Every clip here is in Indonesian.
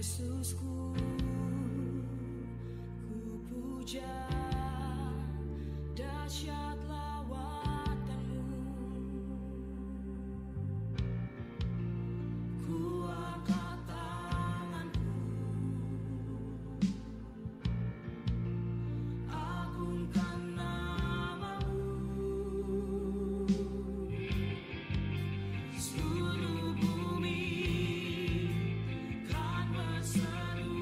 Yesusku, ku puja dahsyat lawatanmu. Ku angkat tanganku, agungkan namamu. Seluruh bumi kan berseru,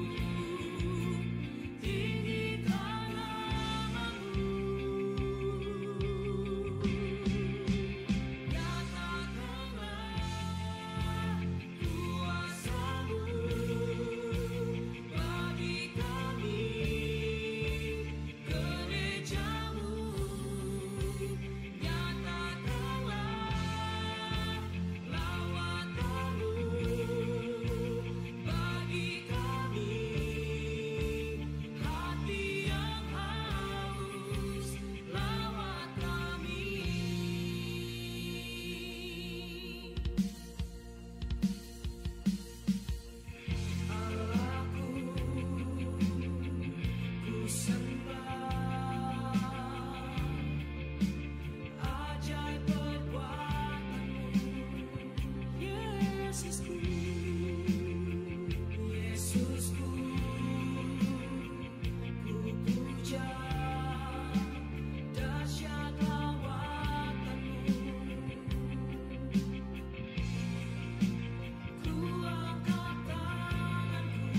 tinggikan namamu. Nyatakanlah kuasa-Mu bagi kami, gereja-Mu. Nyatakanlah lawatan-Mu bagi kami, hati yang haus lawat kami. Allahku, ku sembah ajaib perbuatan-Mu. Yesusku, Yesusku, ku puja dahsyat lawatan-Mu. Ku angkat tanganku,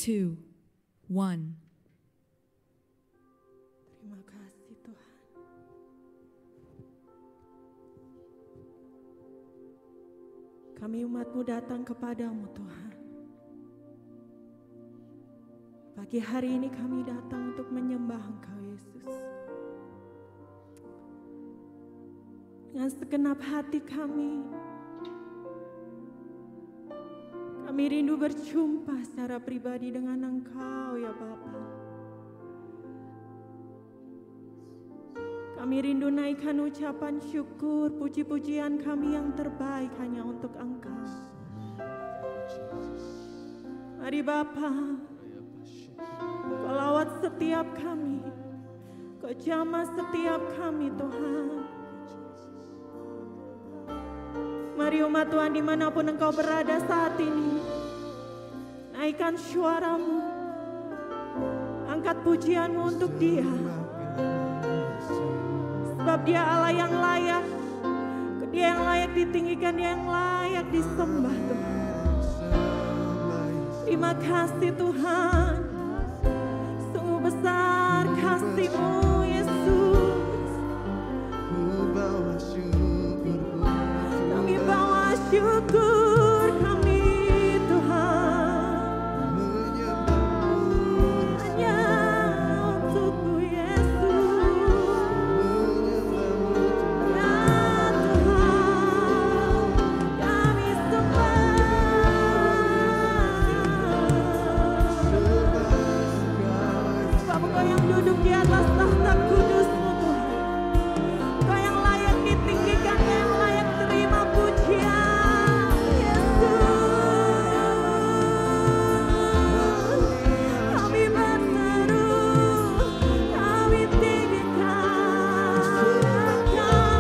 2, 1. Terima kasih Tuhan. Kami umat-Mu datang kepadamu Tuhan. Pagi hari ini kami datang untuk menyembah Engkau Yesus. Dengan segenap hati kami rindu berjumpa secara pribadi dengan Engkau ya Bapa. Kami rindu naikkan ucapan syukur, puji-pujian kami yang terbaik hanya untuk Engkau. Mari Bapa, Kau lawat setiap kami, Kau jamah setiap kami Tuhan. Mari umat Tuhan dimanapun Engkau berada saat ini, naikkan suaramu, angkat pujianmu untuk Dia. Sebab Dia Allah yang layak, Dia yang layak ditinggikan, Dia yang layak disembah Tuhan. Terima kasih Tuhan, sungguh besar kasih-Mu Yesus. Kami bawa syukur kami Tuhan, hanya untuk-Mu Yesus. Ya Tuhan, kami sebab Engkau yang duduk di atas tahta kudus-Mu Tuhan. Engkau yang layak ditinggikan, Engkau yang layak terima pujian Yesus. Kami berseru, kami tinggikan Engkau Tuhan.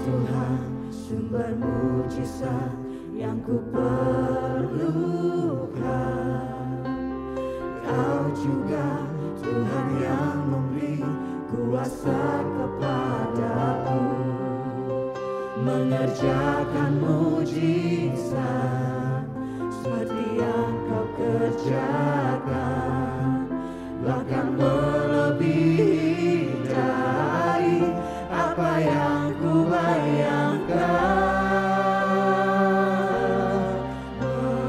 Tuhan. sumber mujizat yang ku perlukan. Kau juga Tuhan yang memberi kuasa kepadaku, mengerjakan mujizat seperti yang kau kerjakan, bahkan melebihi dari apa yang ku bayangkan.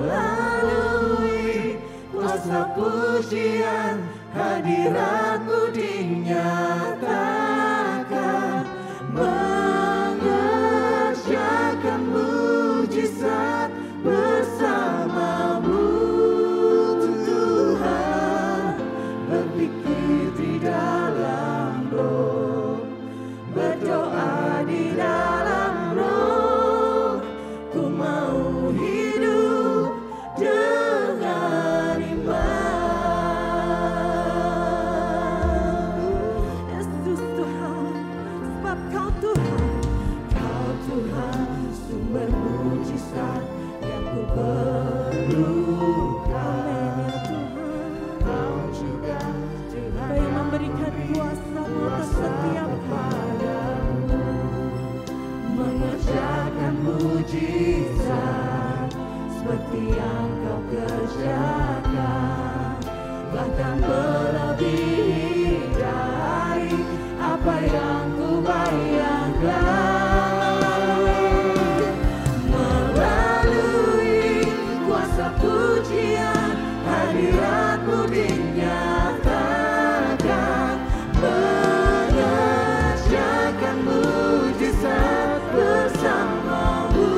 Melalui kuasa pujian hadirat-Mu dinyatakan, mengerjakan mujizat bersama-Mu Tuhan. Berpikir di dalam roh, berdoa di dalam roh, ku mau hidup dengan iman. Yesus Tuhan, sebab Kau Tuhan, Kau Tuhan sumber mujizat yang ku perlukan. Kau juga Tuhan yang memberikan kuasa-Mu atas setiap padaku, mengerjakan mujizat seperti yang Kau kerjakan, bahkan melebihi dari apa yang ku bayangkan. Melalui kuasa pujian hadirat-Mu dinyatakan, mengerjakan mujizat bersama-Mu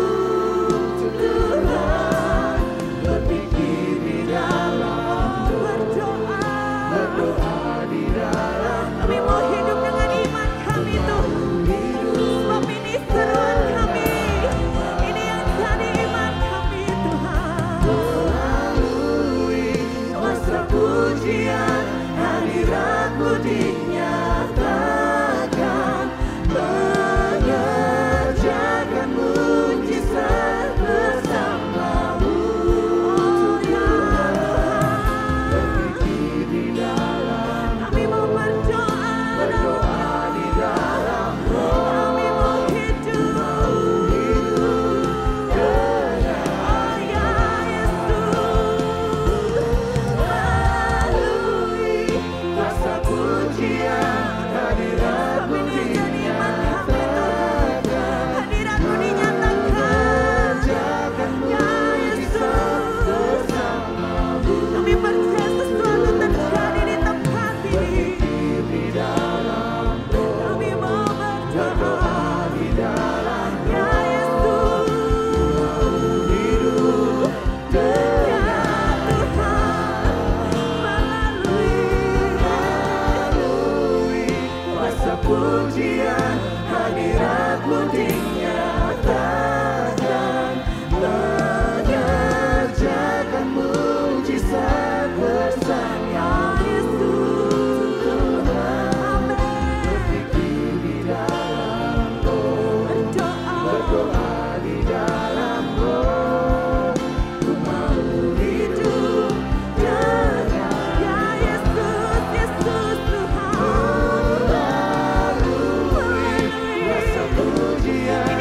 Tuhan. Berpikir di dalam berdoa di dalam kami mau hidup dengan iman kami Tuhan, sebab ini seruan kami, ini yang jadi iman kami Tuhan. Melalui kuasa pujian hadirat-Mu dinyatakan, mengerjakan mujizat bersama-Mu Tuhan. Berpikir di dalam kami mau berdoa di dalam roh, kami mau hidup dengan Yesus. Melalui kuasa pujian hadirat-Mu dinyatakan, hadirat-Mu dinyatakan, ya Yesus bersama-Mu. Kami percaya sesuatu terjadi di tempat ini. Kami mau berdoa di dalam ya Yesus, hidup dengan Tuhan. Melalui kuasa pujian hadirat-Mu dinyatakan, mengerjakan mujizat bersama Yesus Tuhan. Berpikir di dalam roh, berdoa di dalam roh, ku mau hidup dengan ya Yesus, Yesus Tuhan. Melalui kuasa pujian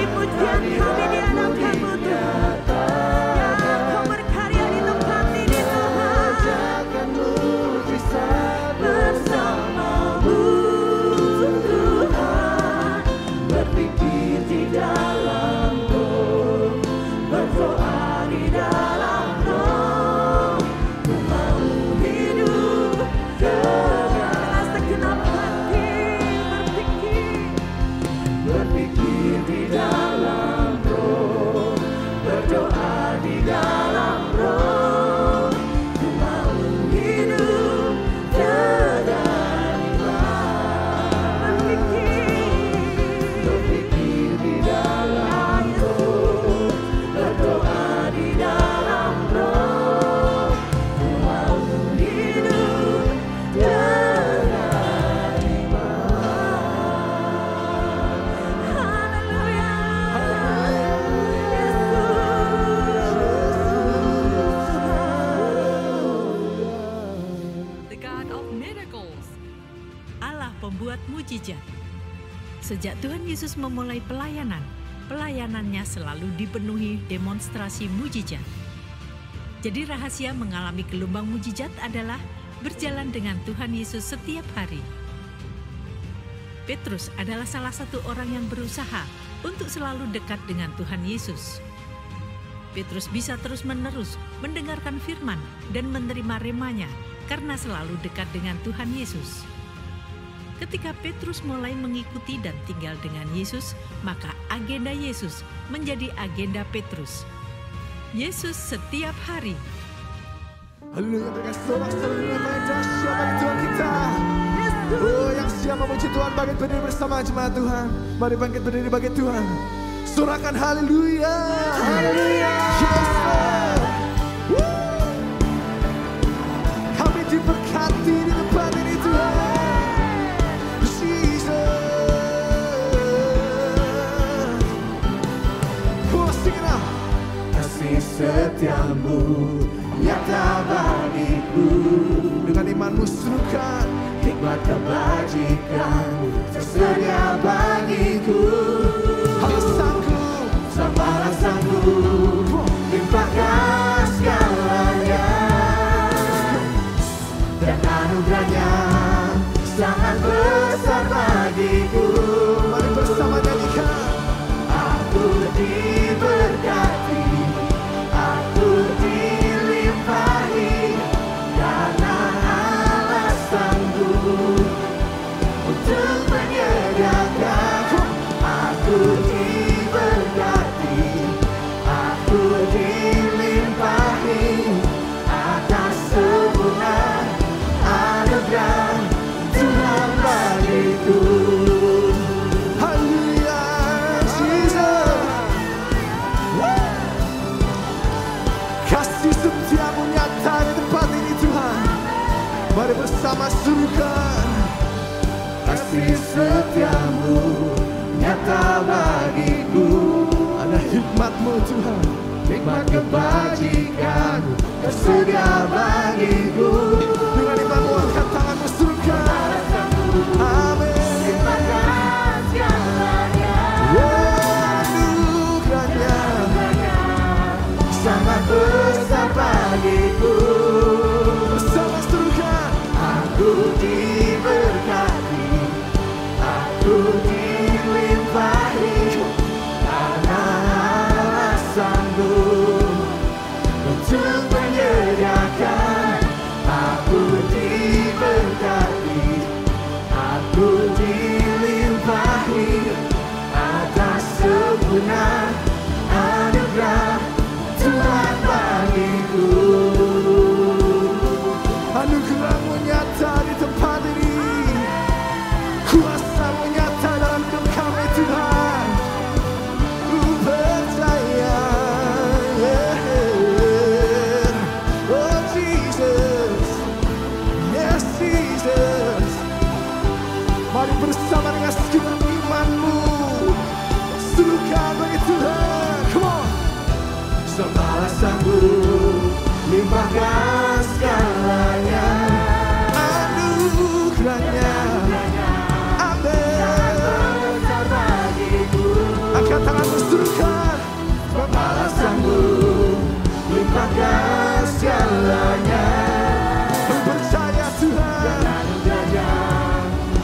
mujizat. Sejak Tuhan Yesus memulai pelayanannya selalu dipenuhi demonstrasi mujizat. Jadi rahasia mengalami gelombang mujizat adalah berjalan dengan Tuhan Yesus setiap hari. Petrus adalah salah satu orang yang berusaha untuk selalu dekat dengan Tuhan Yesus. Petrus bisa terus-menerus mendengarkan firman dan menerima remanya karena selalu dekat dengan Tuhan Yesus. Ketika Petrus mulai mengikuti dan tinggal dengan Yesus, maka agenda Yesus menjadi agenda Petrus. Yesus setiap hari. Haleluya, berikan sorak-sorai yang dahsyat bagi Tuhan kita. Oh, yang siap memuji Tuhan, bangkit berdiri bersama jemaat Tuhan. Mari bangkit berdiri bagi Tuhan. Sorakan haleluya. Haleluya. Kami diberkati di tempat ini Tuhan. Jesus. Oh, singlah. Kasih setiamu nyata bagiku. Dengan imanmu serukan hikmat kebajikan tersedia bagiku. Alasanku sama alasanku limpahkan segalanya, dan anugerahnya sangat besar bagiku. Mari bersama nyanyikan. Aku diberkati, aku dilimpahi, karena alasanku untuk menyediakan. Aku diberkati, aku dilimpahi atas sempurna anugerah Tuhan bagiku. Haleluya, Jesus. Kasih setiamu nyata di tempat ini Tuhan. Mari bersama serukan. Kasih setiamu nyata bagiku. Ada hikmatmu Tuhan, hikmat kebajikan tersedia bagiku. Dengan imanmu angkat tanganmu serukan. Amin. Limpahkan segalanya, anugerahnya sangat besar bagiku. Bersama serukan. Aku diberkati, aku dilimpahi, karena alasanku untuk menyediakan. Aku diberkati, aku dilimpahi atas sempurna anugerah Tuhan bagiku. Anugerahmu nyata di tempat ini, kuasamu nyata dalam hidup kami Tuhan. Ku percaya, oh Jesus, yes Jesus. Mari bersama dengan segenap imanmu serukan bagi Tuhan. Come on. Sama alasanku limpahkan segalanya, anugerahnya amin. Angkat tanganmu serukan. Sama alasanku limpahkan segalanya. Percaya Tuhan, anugerahnya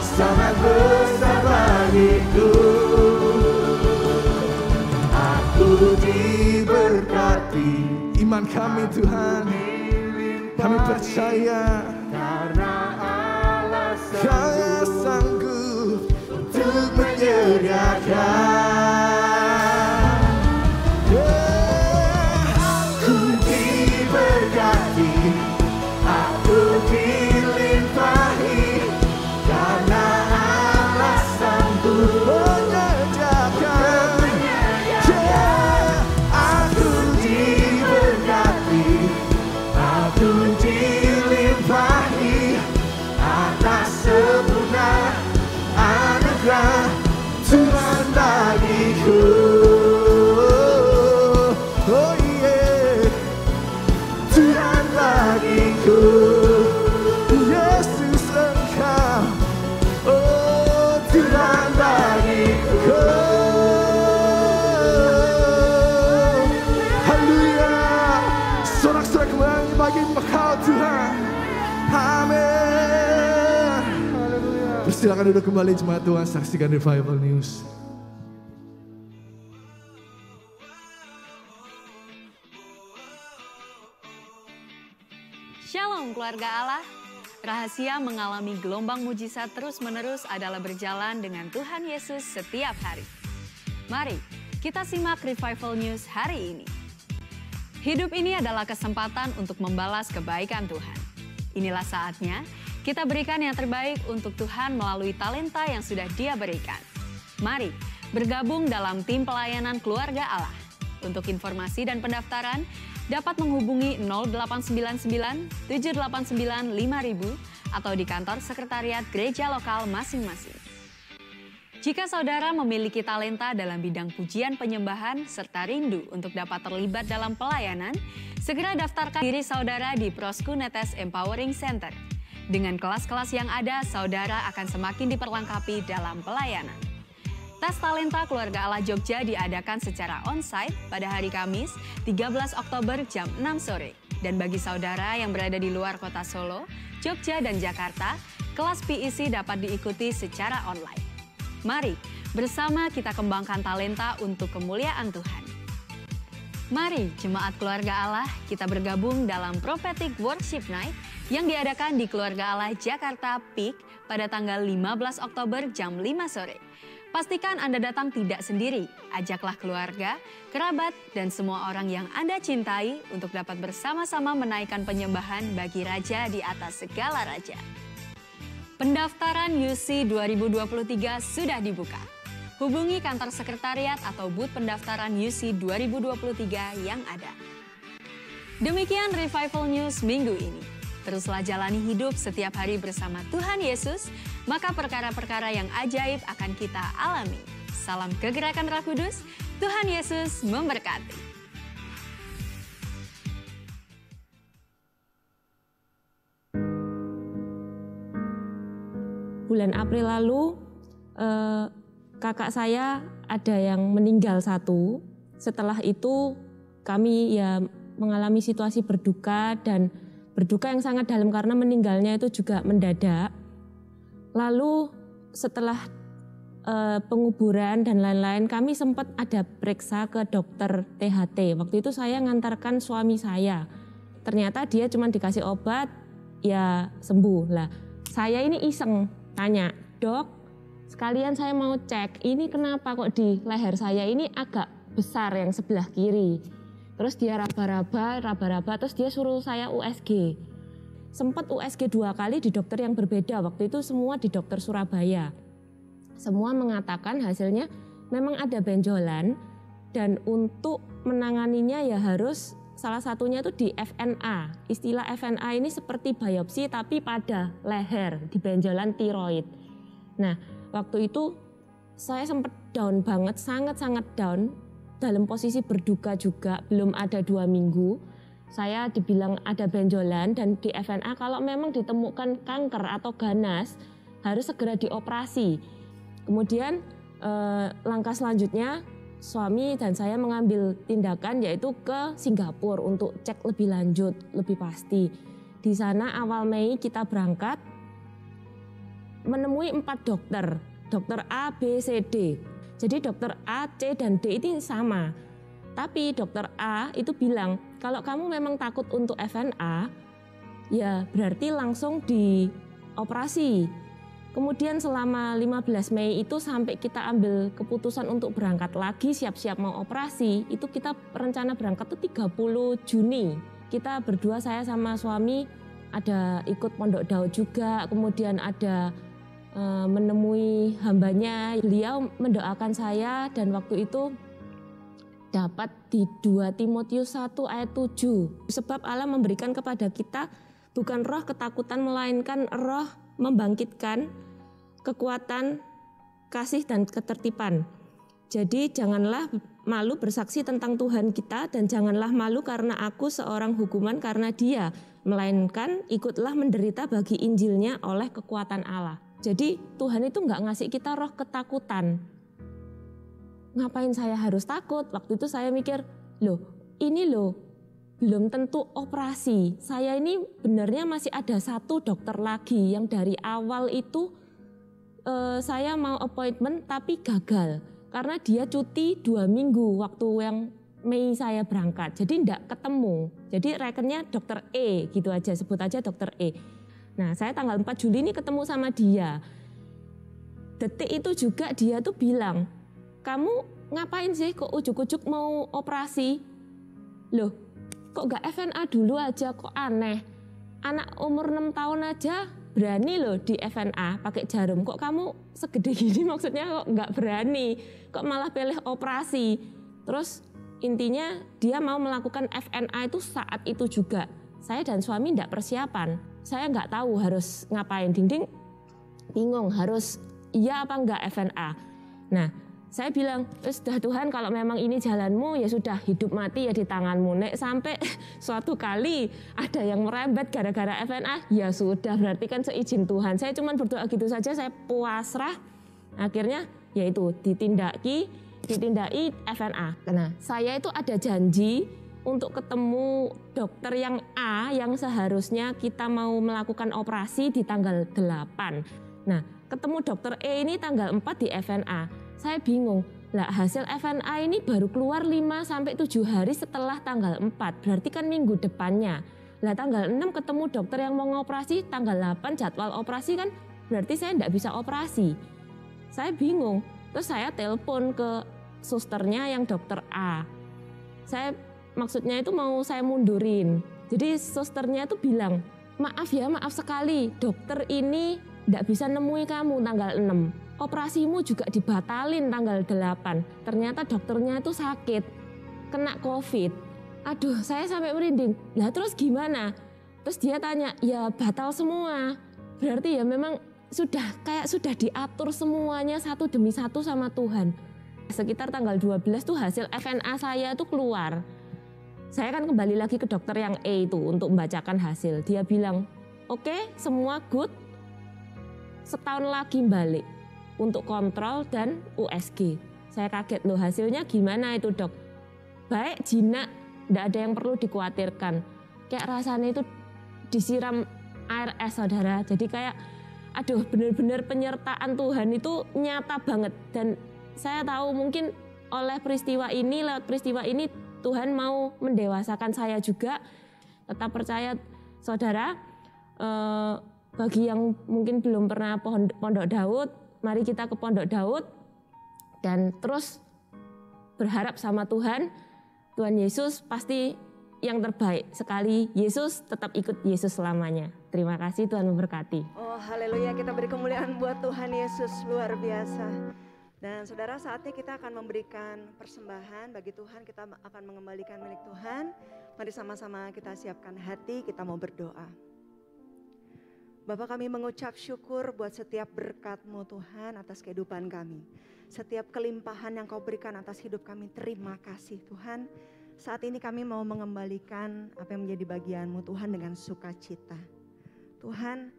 sangat besar bagiku. Aku diberkati, iman kami Tuhan, kami percaya karena alasanku untuk menyediakan. Aku diberkati, aku dilimpahi, karena alasanku menyediakan. Aku diberkati, aku dilimpahi atas sempurna anugerah Tuhan bagiku. Oh yeah, Tuhan bagiku. Yesus Engkau, oh Amin. Persilakan duduk kembali jemaat Tuhan, saksikan Revival News. Shalom keluarga Allah. Rahasia mengalami gelombang mujizat terus-menerus adalah berjalan dengan Tuhan Yesus setiap hari. Mari kita simak Revival News hari ini. Hidup ini adalah kesempatan untuk membalas kebaikan Tuhan. Inilah saatnya kita berikan yang terbaik untuk Tuhan melalui talenta yang sudah Dia berikan. Mari bergabung dalam tim pelayanan keluarga Allah. Untuk informasi dan pendaftaran, dapat menghubungi 0899 789 5000 atau di kantor sekretariat gereja lokal masing-masing. Jika saudara memiliki talenta dalam bidang pujian penyembahan serta rindu untuk dapat terlibat dalam pelayanan, segera daftarkan diri saudara di Prosku Netes Empowering Center. Dengan kelas-kelas yang ada, saudara akan semakin diperlengkapi dalam pelayanan. Tes Talenta Keluarga Allah Jogja diadakan secara onsite pada hari Kamis 13 Oktober jam 6 sore. Dan bagi saudara yang berada di luar kota Solo, Jogja, dan Jakarta, kelas PEC dapat diikuti secara online. Mari bersama kita kembangkan talenta untuk kemuliaan Tuhan. Mari Jemaat Keluarga Allah kita bergabung dalam Prophetic Worship Night yang diadakan di Keluarga Allah Jakarta Peak pada tanggal 15 Oktober jam 5 sore. Pastikan Anda datang tidak sendiri, ajaklah keluarga, kerabat, dan semua orang yang Anda cintai untuk dapat bersama-sama menaikkan penyembahan bagi Raja di atas segala raja. Pendaftaran UC 2023 sudah dibuka. Hubungi kantor sekretariat atau booth pendaftaran UC 2023 yang ada. Demikian Revival News minggu ini. Teruslah jalani hidup setiap hari bersama Tuhan Yesus, maka perkara-perkara yang ajaib akan kita alami. Salam kegerakan Roh Kudus, Tuhan Yesus memberkati. Bulan April lalu kakak saya ada yang meninggal satu. Setelah itu kami ya mengalami situasi berduka dan berduka yang sangat dalam karena meninggalnya itu juga mendadak. Lalu setelah penguburan dan lain-lain kami sempat ada periksa ke dokter THT. Waktu itu saya ngantarkan suami saya. Ternyata dia cuma dikasih obat ya sembuh lah. Saya ini iseng tanya, "Dok, sekalian saya mau cek, ini kenapa kok di leher saya ini agak besar yang sebelah kiri." Terus dia raba-raba, terus dia suruh saya USG. Sempat USG 2 kali di dokter yang berbeda, waktu itu semua di dokter Surabaya. Semua mengatakan hasilnya memang ada benjolan dan untuk menanganinya ya harus salah satunya itu di FNA. Istilah FNA ini seperti biopsi tapi pada leher, di benjolan tiroid. Nah, waktu itu saya sempat down banget, sangat-sangat down, dalam posisi berduka juga, belum ada 2 minggu. Saya dibilang ada benjolan dan di FNA kalau memang ditemukan kanker atau ganas harus segera dioperasi. Kemudian langkah selanjutnya suami dan saya mengambil tindakan yaitu ke Singapura untuk cek lebih lanjut, lebih pasti. Di sana awal Mei kita berangkat menemui 4 dokter, dokter A, B, C, D. Jadi dokter A, C, dan D ini sama. Tapi dokter A itu bilang, kalau kamu memang takut untuk FNA, ya berarti langsung dioperasi. Kemudian selama 15 Mei itu sampai kita ambil keputusan untuk berangkat lagi, siap-siap mau operasi, itu kita rencana berangkat itu 30 Juni. Kita berdua, saya sama suami, ada ikut Pondok Daud juga, kemudian ada menemui hambanya. Beliau mendoakan saya dan waktu itu dapat di 2 Timotius 1 ayat 7. Sebab Allah memberikan kepada kita bukan roh ketakutan melainkan roh membangkitkan kekuatan, kasih, dan ketertiban. Jadi janganlah malu bersaksi tentang Tuhan kita dan janganlah malu karena aku seorang hukuman karena Dia, melainkan ikutlah menderita bagi Injilnya oleh kekuatan Allah. Jadi Tuhan itu nggak ngasih kita roh ketakutan. Ngapain saya harus takut? Waktu itu saya mikir, ini belum tentu operasi. Saya ini benarnya masih ada satu dokter lagi yang dari awal itu saya mau appointment tapi gagal. Karena dia cuti 2 minggu waktu yang Mei saya berangkat. Jadi tidak ketemu. Jadi rekennya dokter E gitu aja, sebut aja dokter E. Nah saya tanggal 4 Juli ini ketemu sama dia. Detik itu juga dia tuh bilang, kamu ngapain sih kok ujuk-ujuk mau operasi? Loh kok gak FNA dulu aja, kok aneh. Anak umur 6 tahun aja berani loh di FNA pakai jarum. Kok kamu segede gini maksudnya kok gak berani? Kok malah pilih operasi? Terus intinya dia mau melakukan FNA itu saat itu juga. Saya dan suami gak persiapan. Saya gak tahu harus ngapain. Dinding bingung harus iya apa enggak FNA. Nah saya bilang, sudah Tuhan kalau memang ini jalanmu ya sudah, hidup mati ya di tanganmu. Nek sampai suatu kali ada yang merembet gara-gara FNA, ya sudah berarti kan seizin Tuhan. Saya cuma berdoa gitu saja, saya pasrah. Akhirnya yaitu ditindaki FNA. Nah saya itu ada janji untuk ketemu dokter yang A yang seharusnya kita mau melakukan operasi di tanggal 8. Nah ketemu dokter E ini tanggal 4 di FNA. Saya bingung, lah hasil FNA ini baru keluar 5-7 hari setelah tanggal 4, berarti kan minggu depannya. Lah tanggal 6 ketemu dokter yang mau ngoperasi, tanggal 8 jadwal operasi kan berarti saya tidak bisa operasi. Saya bingung, terus saya telepon ke susternya yang dokter A. Saya maksudnya itu mau saya mundurin, jadi susternya itu bilang, maaf ya, maaf sekali, dokter ini tidak bisa nemui kamu tanggal 6. Operasimu juga dibatalin tanggal 8. Ternyata dokternya itu sakit, kena COVID. Aduh, saya sampai merinding. Lah terus gimana? Terus dia tanya, ya batal semua. Berarti ya memang sudah diatur semuanya satu demi satu sama Tuhan. Sekitar tanggal 12 tuh hasil FNA saya tuh keluar. Saya kan kembali lagi ke dokter yang E itu untuk membacakan hasil. Dia bilang, oke, semua good. Setahun lagi balik untuk kontrol dan USG. Saya kaget loh, hasilnya gimana itu dok? Baik, jinak, tidak ada yang perlu dikhawatirkan. Kayak rasanya itu disiram air es saudara. Jadi kayak aduh benar-benar penyertaan Tuhan itu nyata banget. Dan saya tahu mungkin lewat peristiwa ini Tuhan mau mendewasakan saya juga. Tetap percaya saudara, bagi yang mungkin belum pernah Pondok Daud, mari kita ke Pondok Daud dan terus berharap sama Tuhan. Tuhan Yesus pasti yang terbaik. Sekali Yesus, tetap ikut Yesus selamanya. Terima kasih, Tuhan memberkati. Oh haleluya, kita beri kemuliaan buat Tuhan Yesus, luar biasa. Dan saudara, saatnya kita akan memberikan persembahan bagi Tuhan. Kita akan mengembalikan milik Tuhan. Mari sama-sama kita siapkan hati, kita mau berdoa. Bapak, kami mengucap syukur buat setiap berkat-Mu Tuhan atas kehidupan kami. Setiap kelimpahan yang Kau berikan atas hidup kami, terima kasih Tuhan. Saat ini kami mau mengembalikan apa yang menjadi bagian-Mu Tuhan dengan sukacita. Tuhan,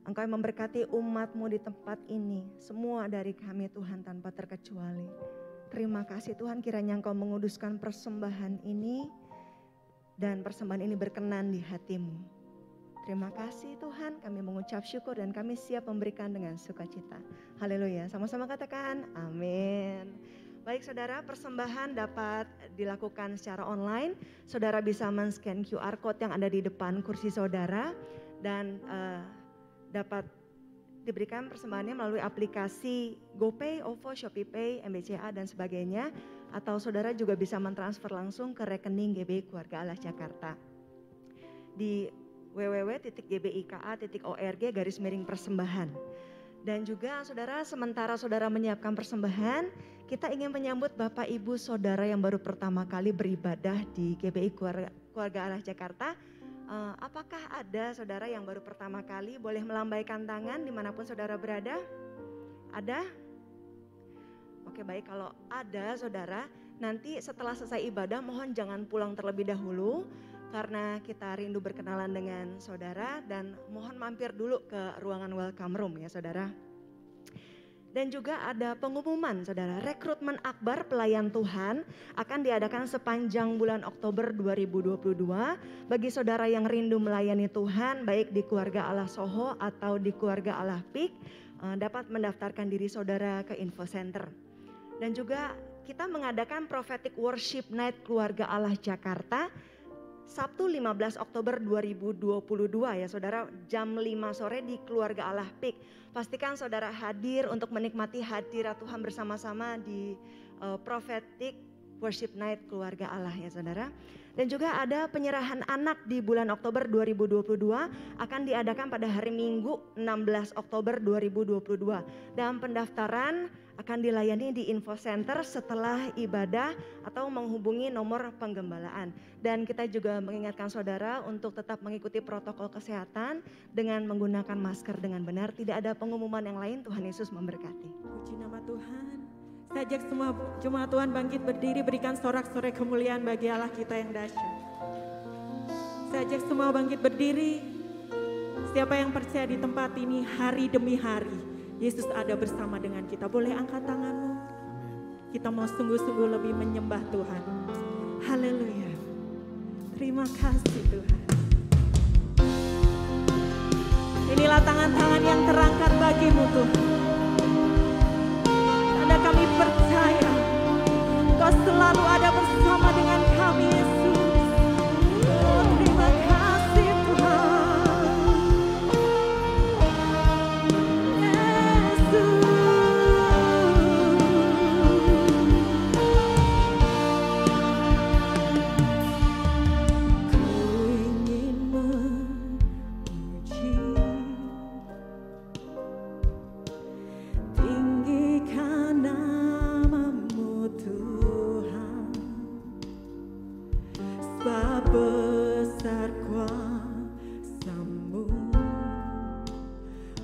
Engkau yang memberkati umat-Mu di tempat ini, semua dari kami Tuhan tanpa terkecuali. Terima kasih Tuhan, kiranya Engkau menguduskan persembahan ini dan persembahan ini berkenan di hati-Mu. Terima kasih Tuhan, kami mengucap syukur dan kami siap memberikan dengan sukacita. Haleluya, sama-sama katakan amin. Baik saudara, persembahan dapat dilakukan secara online. Saudara bisa men-scan QR Code yang ada di depan kursi saudara. Dan dapat diberikan persembahannya melalui aplikasi GoPay, OVO, ShopeePay, MBCA dan sebagainya. Atau saudara juga bisa mentransfer langsung ke rekening GBI Keluarga Allah Jakarta. Di www.gbika.org/persembahan. Dan juga saudara, sementara saudara menyiapkan persembahan, kita ingin menyambut Bapak Ibu Saudara yang baru pertama kali beribadah di GBI Keluarga Allah Jakarta. Apakah ada saudara yang baru pertama kali? Boleh melambaikan tangan dimanapun saudara berada? Ada? Oke baik, kalau ada saudara, nanti setelah selesai ibadah mohon jangan pulang terlebih dahulu. Karena kita rindu berkenalan dengan saudara dan mohon mampir dulu ke ruangan welcome room ya saudara. Dan juga ada pengumuman saudara, rekrutmen akbar pelayan Tuhan akan diadakan sepanjang bulan Oktober 2022. Bagi saudara yang rindu melayani Tuhan baik di keluarga Allah Soho atau di keluarga Allah Peak, dapat mendaftarkan diri saudara ke info center. Dan juga kita mengadakan prophetic worship night keluarga Allah Jakarta Sabtu 15 Oktober 2022 ya saudara, jam 5 sore di keluarga Allah Peak. Pastikan saudara hadir untuk menikmati hadirat Tuhan bersama-sama di prophetic worship night keluarga Allah ya saudara. Dan juga ada penyerahan anak di bulan Oktober 2022 akan diadakan pada hari Minggu 16 Oktober 2022. Dan pendaftaran akan dilayani di info center setelah ibadah atau menghubungi nomor penggembalaan. Dan kita juga mengingatkan saudara untuk tetap mengikuti protokol kesehatan dengan menggunakan masker dengan benar. Tidak ada pengumuman yang lain. Tuhan Yesus memberkati. Puji nama Tuhan. Saya ajak semua jemaat Tuhan bangkit berdiri, berikan sorak-sorai kemuliaan bagi Allah kita yang dahsyat. Saya ajak semua bangkit berdiri. Siapa yang percaya di tempat ini hari demi hari Yesus ada bersama dengan kita. Boleh angkat tanganmu. Kita mau sungguh-sungguh lebih menyembah Tuhan. Haleluya. Terima kasih Tuhan. Inilah tangan-tangan yang terangkat bagimu Tuhan. Karena kami percaya Kau selalu ada bersama dengan kami Yesus. Oh, terima kasih Tuhan. Besar kuasa-Mu,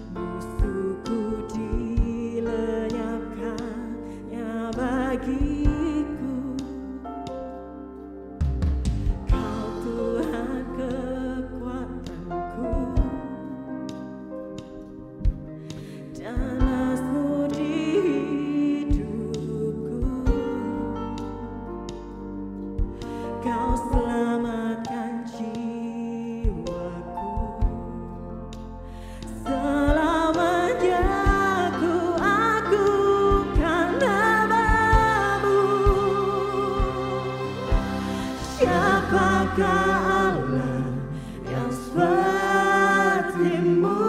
musuhku dilenyapkannya bagiku. Kau Tuhan kekuatanku dan asmu di hidupku. Kau selamatkan jiwaku, selamanya ku agungkan nama-Mu. Siapakah Allah yang seperti-Mu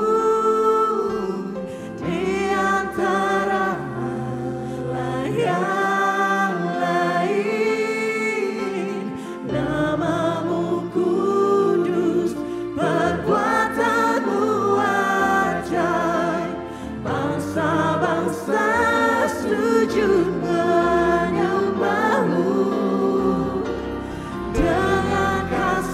di antara Allah yang lain? Nama-Mu kudus, perbuatan-Mu ajaib. Bangsa-bangsa sujud menyembah-Mu dengan kasih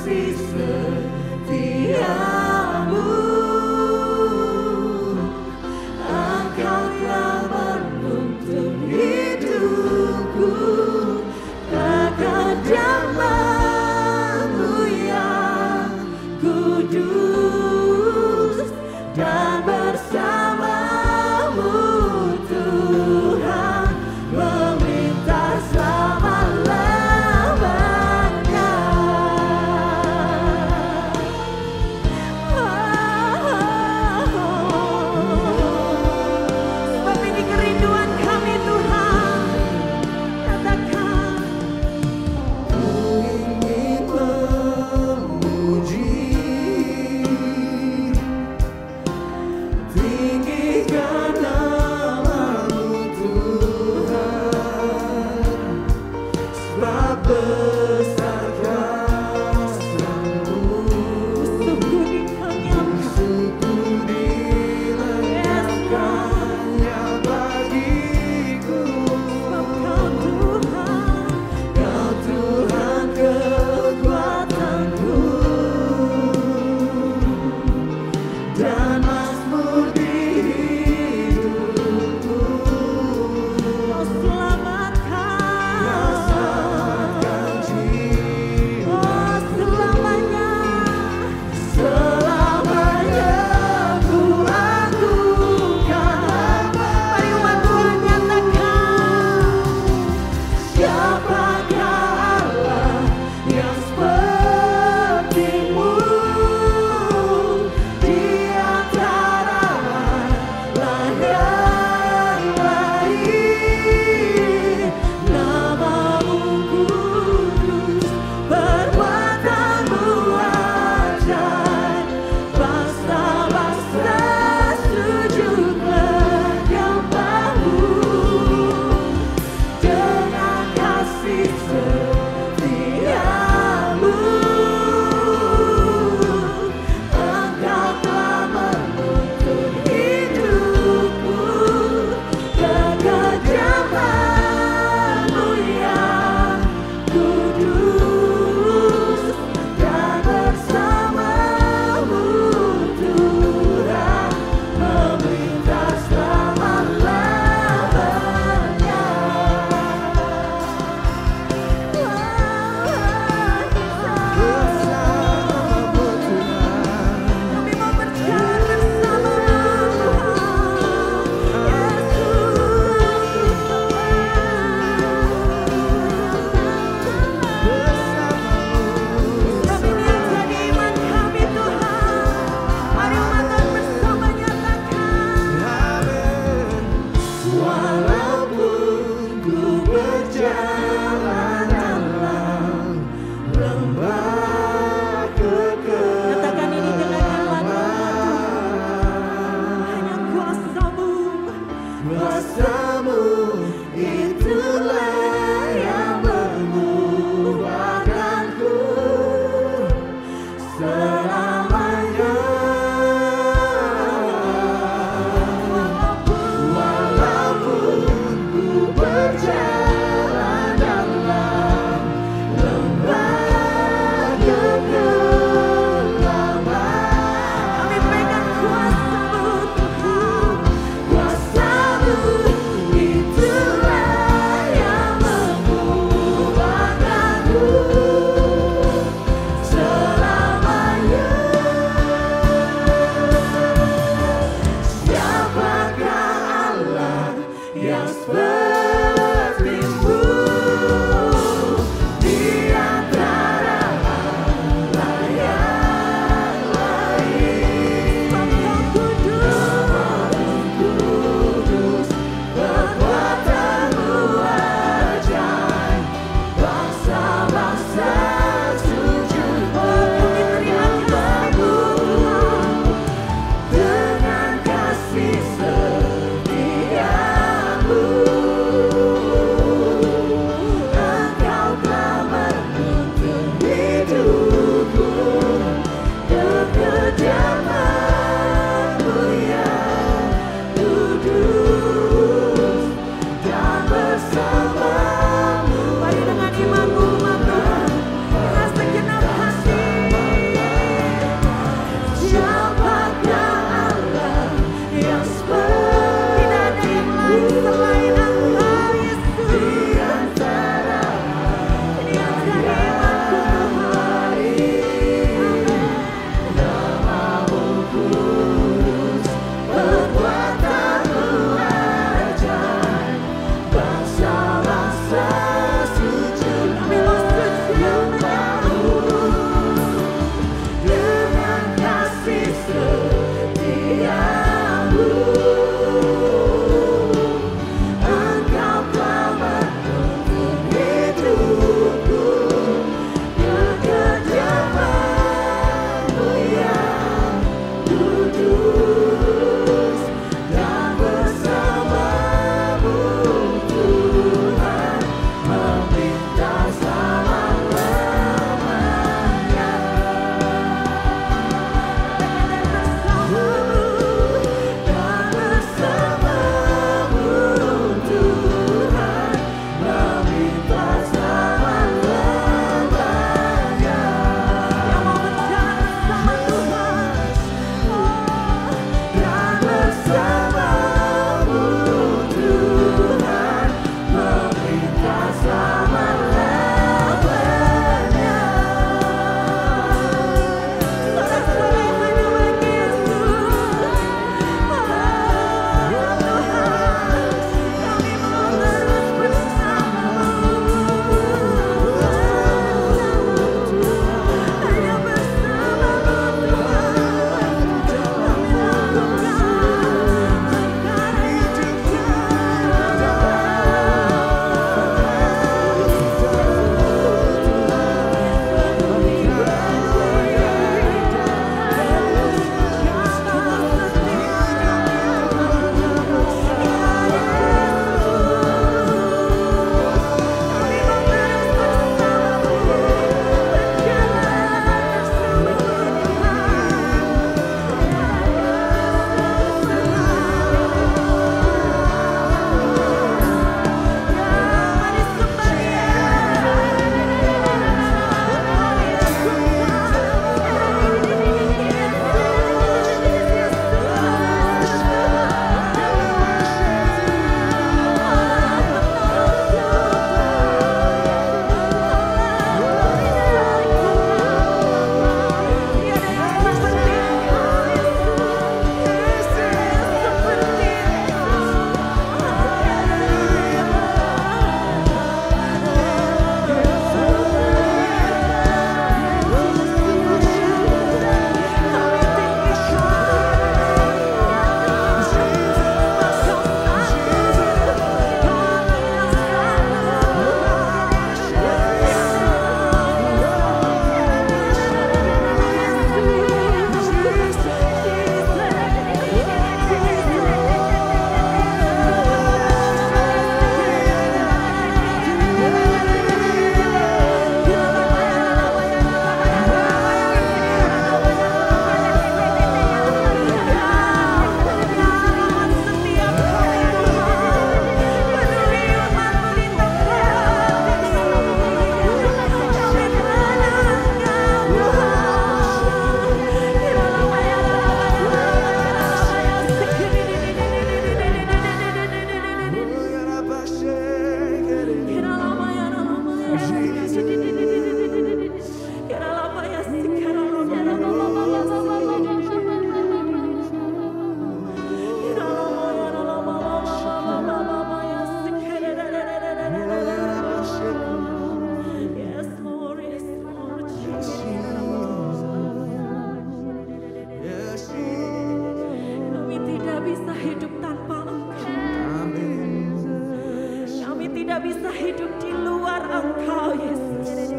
tidak bisa hidup di luar Engkau, Yesus.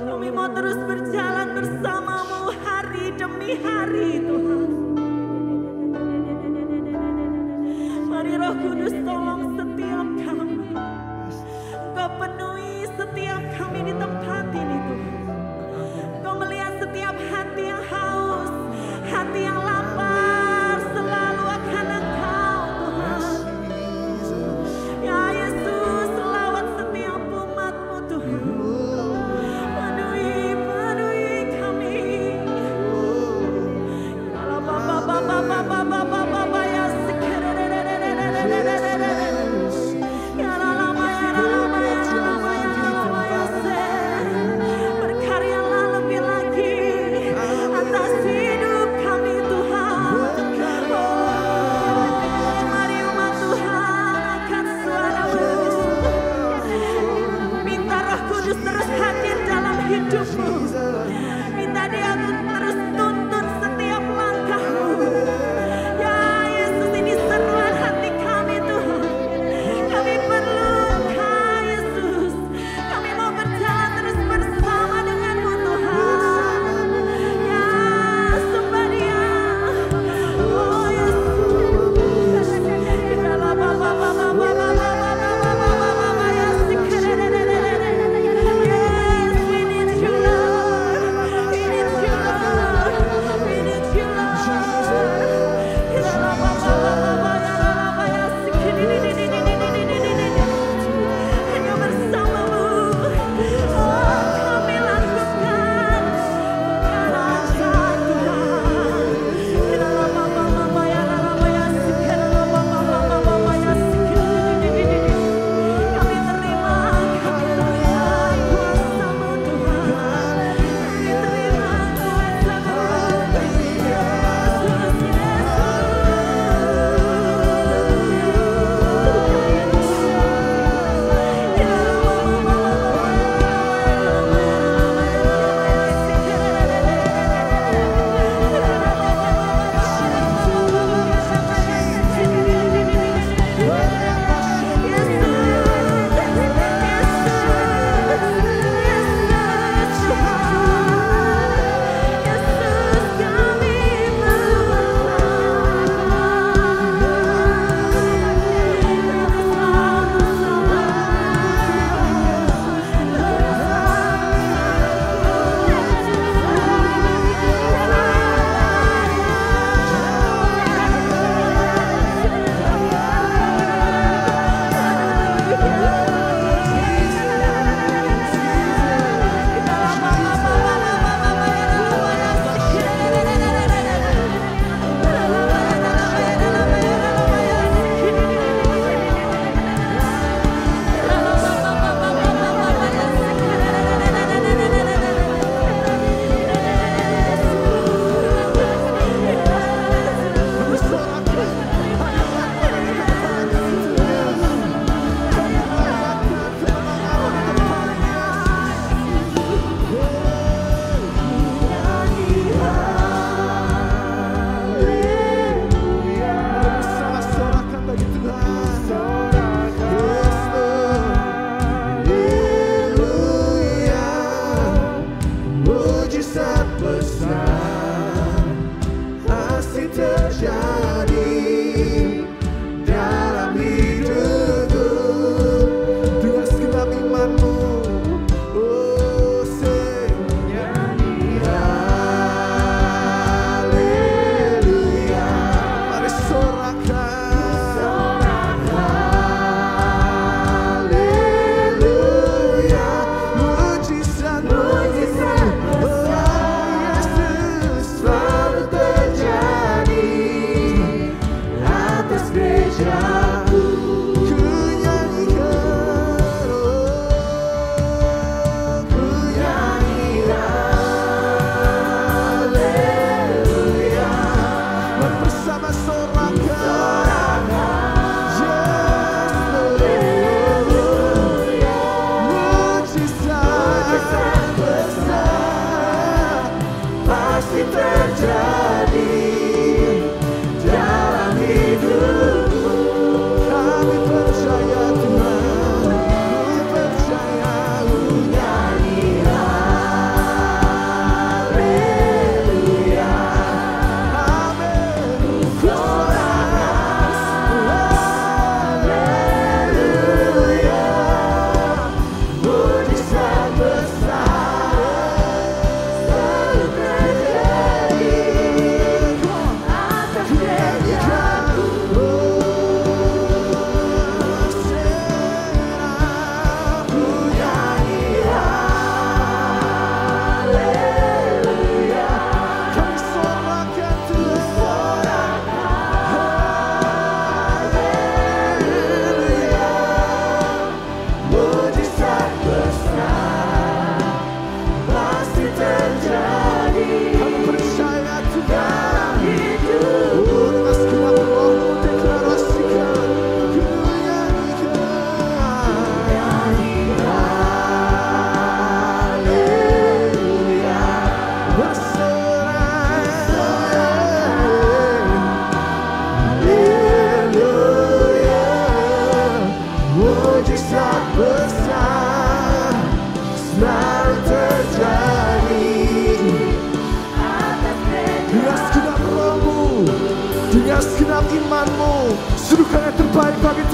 Kami mau terus berjalan bersamamu hari demi hari, Tuhan. Mari Roh Kudus tolong setiap kami. Engkau penuhi setiap kami di tempat ini, Tuhan. Engkau melihat setiap hati yang haus, hati yang lapar selalu akan Engkau, Tuhan. Ya Yesus, lawat setiap umat-Mu, Tuhan. Penuhi kami. Ya Bapa ya sekerere. Ya lama ya se.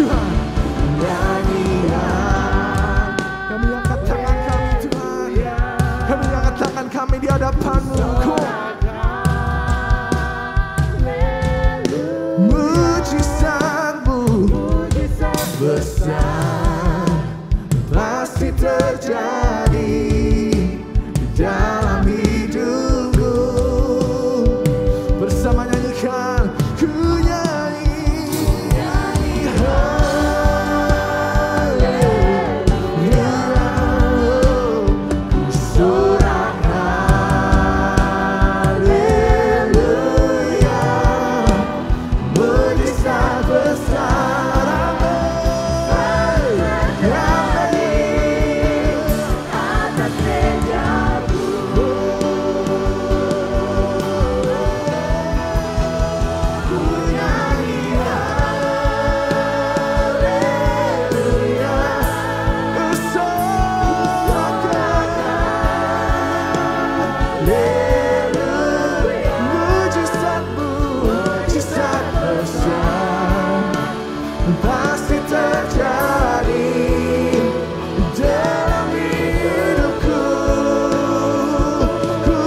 Tuhan. Nyanyian. Kami angkat tangan kami Tuhan. Kami angkat tangan kami di hadapan-Mu. Mujizat-Mu besar pasti terjadi di dalam hidupku. Bersama nyanyikan, ku nyanyi haleluya, ku sorakan haleluya, mujizat besar. Pasti terjadi dalam hidupku. Ku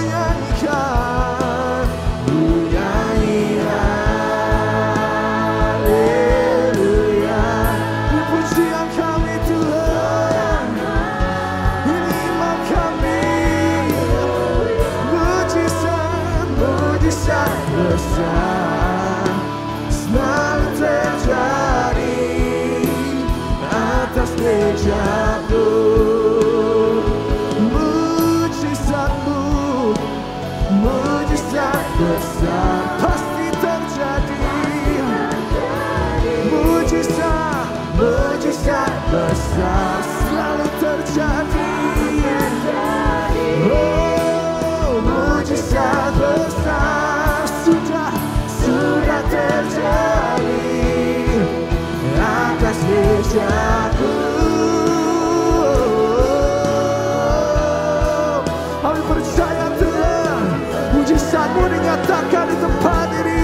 nyanyikan, ku nyanyi haleluya. Ini pujian kami Tuhan, ini iman kami. Mujizat, mujizat besar selalu terjadi atas mejaku. Mujizat-Mu, mujizat besar pasti terjadi. Mujizat, mujizat besar selalu terjadi. Oh, mujizat besar sudah terjadi atas mejaku. Kami percaya Tuhan, mujizat-Mu dinyatakan di tempat ini.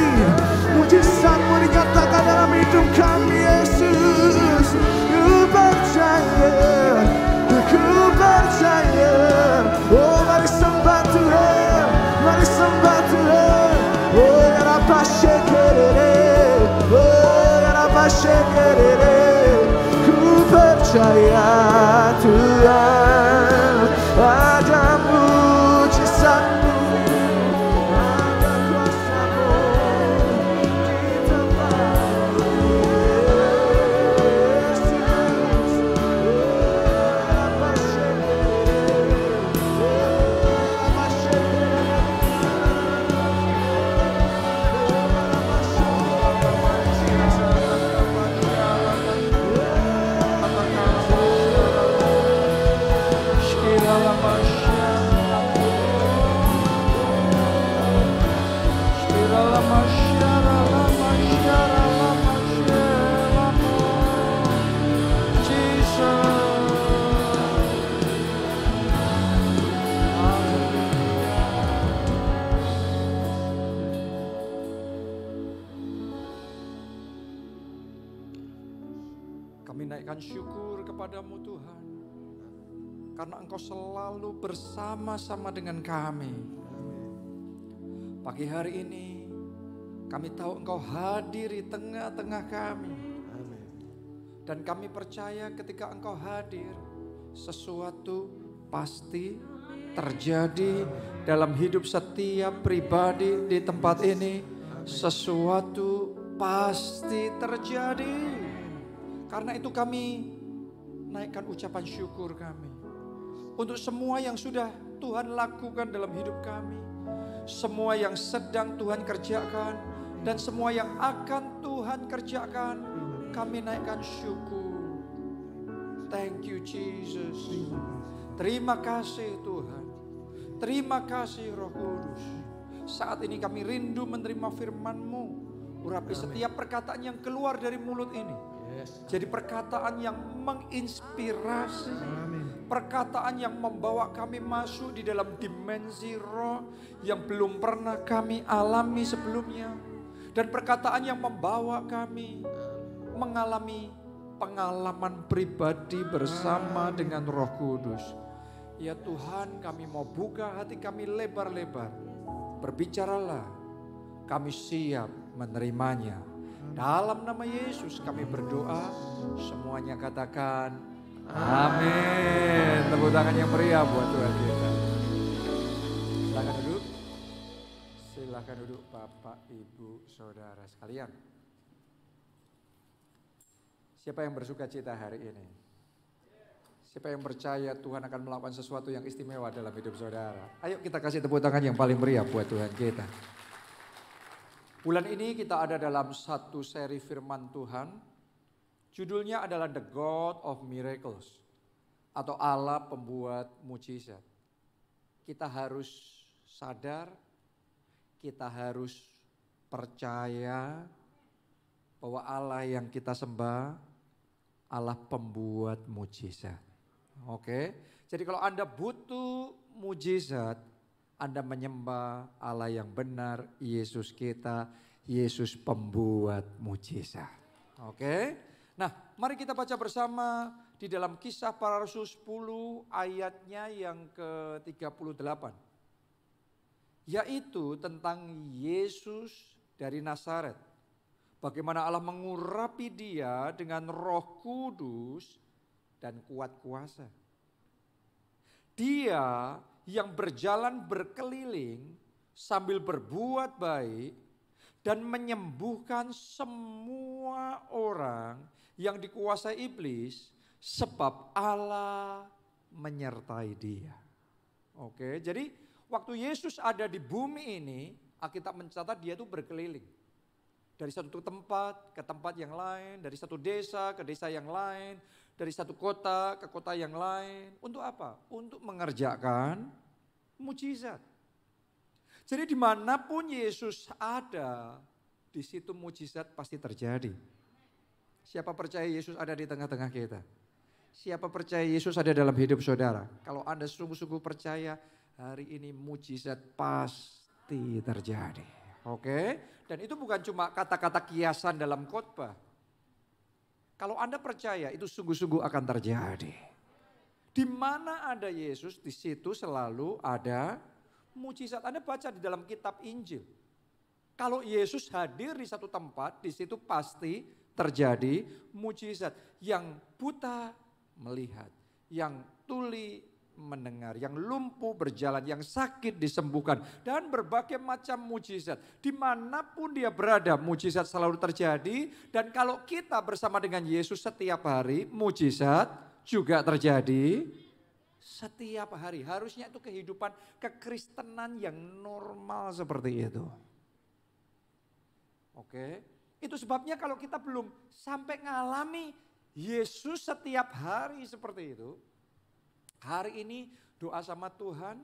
Mujizat-Mu dinyatakan dalam hidup kami Yesus. Ku percaya, ku percaya. Oh mari sembah Tuhan, mari sembah Tuhan. Oh ya Rabba Shekerere, oh ya Rabba Shekerere. Ku percaya Tuhan, ada mujizat-Mu, ada kuasa-Mu di tempat Yesus. Oh ya Rabba Shekerere, oh ya Rabba Shekerere. Kami naikkan syukur kepada-Mu Tuhan, karena Engkau selalu bersama-sama dengan kami. Pagi hari ini kami tahu Engkau hadir di tengah-tengah kami. Dan kami percaya ketika Engkau hadir, sesuatu pasti terjadi dalam hidup setiap pribadi di tempat ini. Sesuatu pasti terjadi. Karena itu kami naikkan ucapan syukur kami untuk semua yang sudah Tuhan lakukan dalam hidup kami, semua yang sedang Tuhan kerjakan, dan semua yang akan Tuhan kerjakan. Kami naikkan syukur. Thank you Jesus. Terima kasih Tuhan. Terima kasih Roh Kudus. Saat ini kami rindu menerima firman-Mu. Urapi setiap perkataan yang keluar dari mulut ini. Jadi perkataan yang menginspirasi, perkataan yang membawa kami masuk di dalam dimensi roh yang belum pernah kami alami sebelumnya. Dan perkataan yang membawa kami mengalami pengalaman pribadi bersama dengan Roh Kudus. Ya Tuhan, kami mau buka hati kami lebar-lebar. Berbicaralah, kami siap menerimanya. Dalam nama Yesus kami berdoa, semuanya katakan amin. Tepuk tangan yang meriah buat Tuhan kita. Silakan duduk. Silakan duduk Bapak, Ibu, Saudara sekalian. Siapa yang bersuka cita hari ini? Siapa yang percaya Tuhan akan melakukan sesuatu yang istimewa dalam hidup saudara? Ayo kita kasih tepuk tangan yang paling meriah buat Tuhan kita. Bulan ini kita ada dalam satu seri firman Tuhan. Judulnya adalah The God of Miracles. Atau Allah pembuat mujizat. Kita harus sadar, kita harus percaya bahwa Allah yang kita sembah Allah pembuat mujizat. Oke, jadi kalau Anda butuh mujizat, Anda menyembah Allah yang benar, Yesus kita, Yesus pembuat mujizat. Oke, nah mari kita baca bersama di dalam Kisah Para Rasul 10 ayatnya yang ke-38. Yaitu tentang Yesus dari Nazaret. Bagaimana Allah mengurapi dia dengan Roh Kudus dan kuat kuasa. Dia yang berjalan berkeliling sambil berbuat baik dan menyembuhkan semua orang yang dikuasai iblis sebab Allah menyertai dia. Oke, jadi waktu Yesus ada di bumi ini, Alkitab mencatat dia itu berkeliling. Dari satu tempat ke tempat yang lain, dari satu desa ke desa yang lain, dari satu kota ke kota yang lain. Untuk apa? Untuk mengerjakan mujizat. Jadi dimanapun Yesus ada, di situ mujizat pasti terjadi. Siapa percaya Yesus ada di tengah-tengah kita? Siapa percaya Yesus ada dalam hidup saudara? Kalau Anda sungguh-sungguh percaya, hari ini mujizat pasti terjadi. Oke, dan itu bukan cuma kata-kata kiasan dalam khotbah. Kalau Anda percaya itu sungguh-sungguh akan terjadi. Di mana ada Yesus, di situ selalu ada mujizat. Anda baca di dalam kitab Injil. Kalau Yesus hadir di satu tempat, di situ pasti terjadi mujizat. Yang buta melihat, yang tuli mendengar, yang lumpuh berjalan, yang sakit disembuhkan, dan berbagai macam mujizat. Dimanapun dia berada, mujizat selalu terjadi. Dan kalau kita bersama dengan Yesus setiap hari, mujizat juga terjadi setiap hari. Harusnya itu kehidupan kekristenan yang normal seperti itu. Oke, itu sebabnya kalau kita belum sampai ngalami Yesus setiap hari seperti itu, hari ini doa sama Tuhan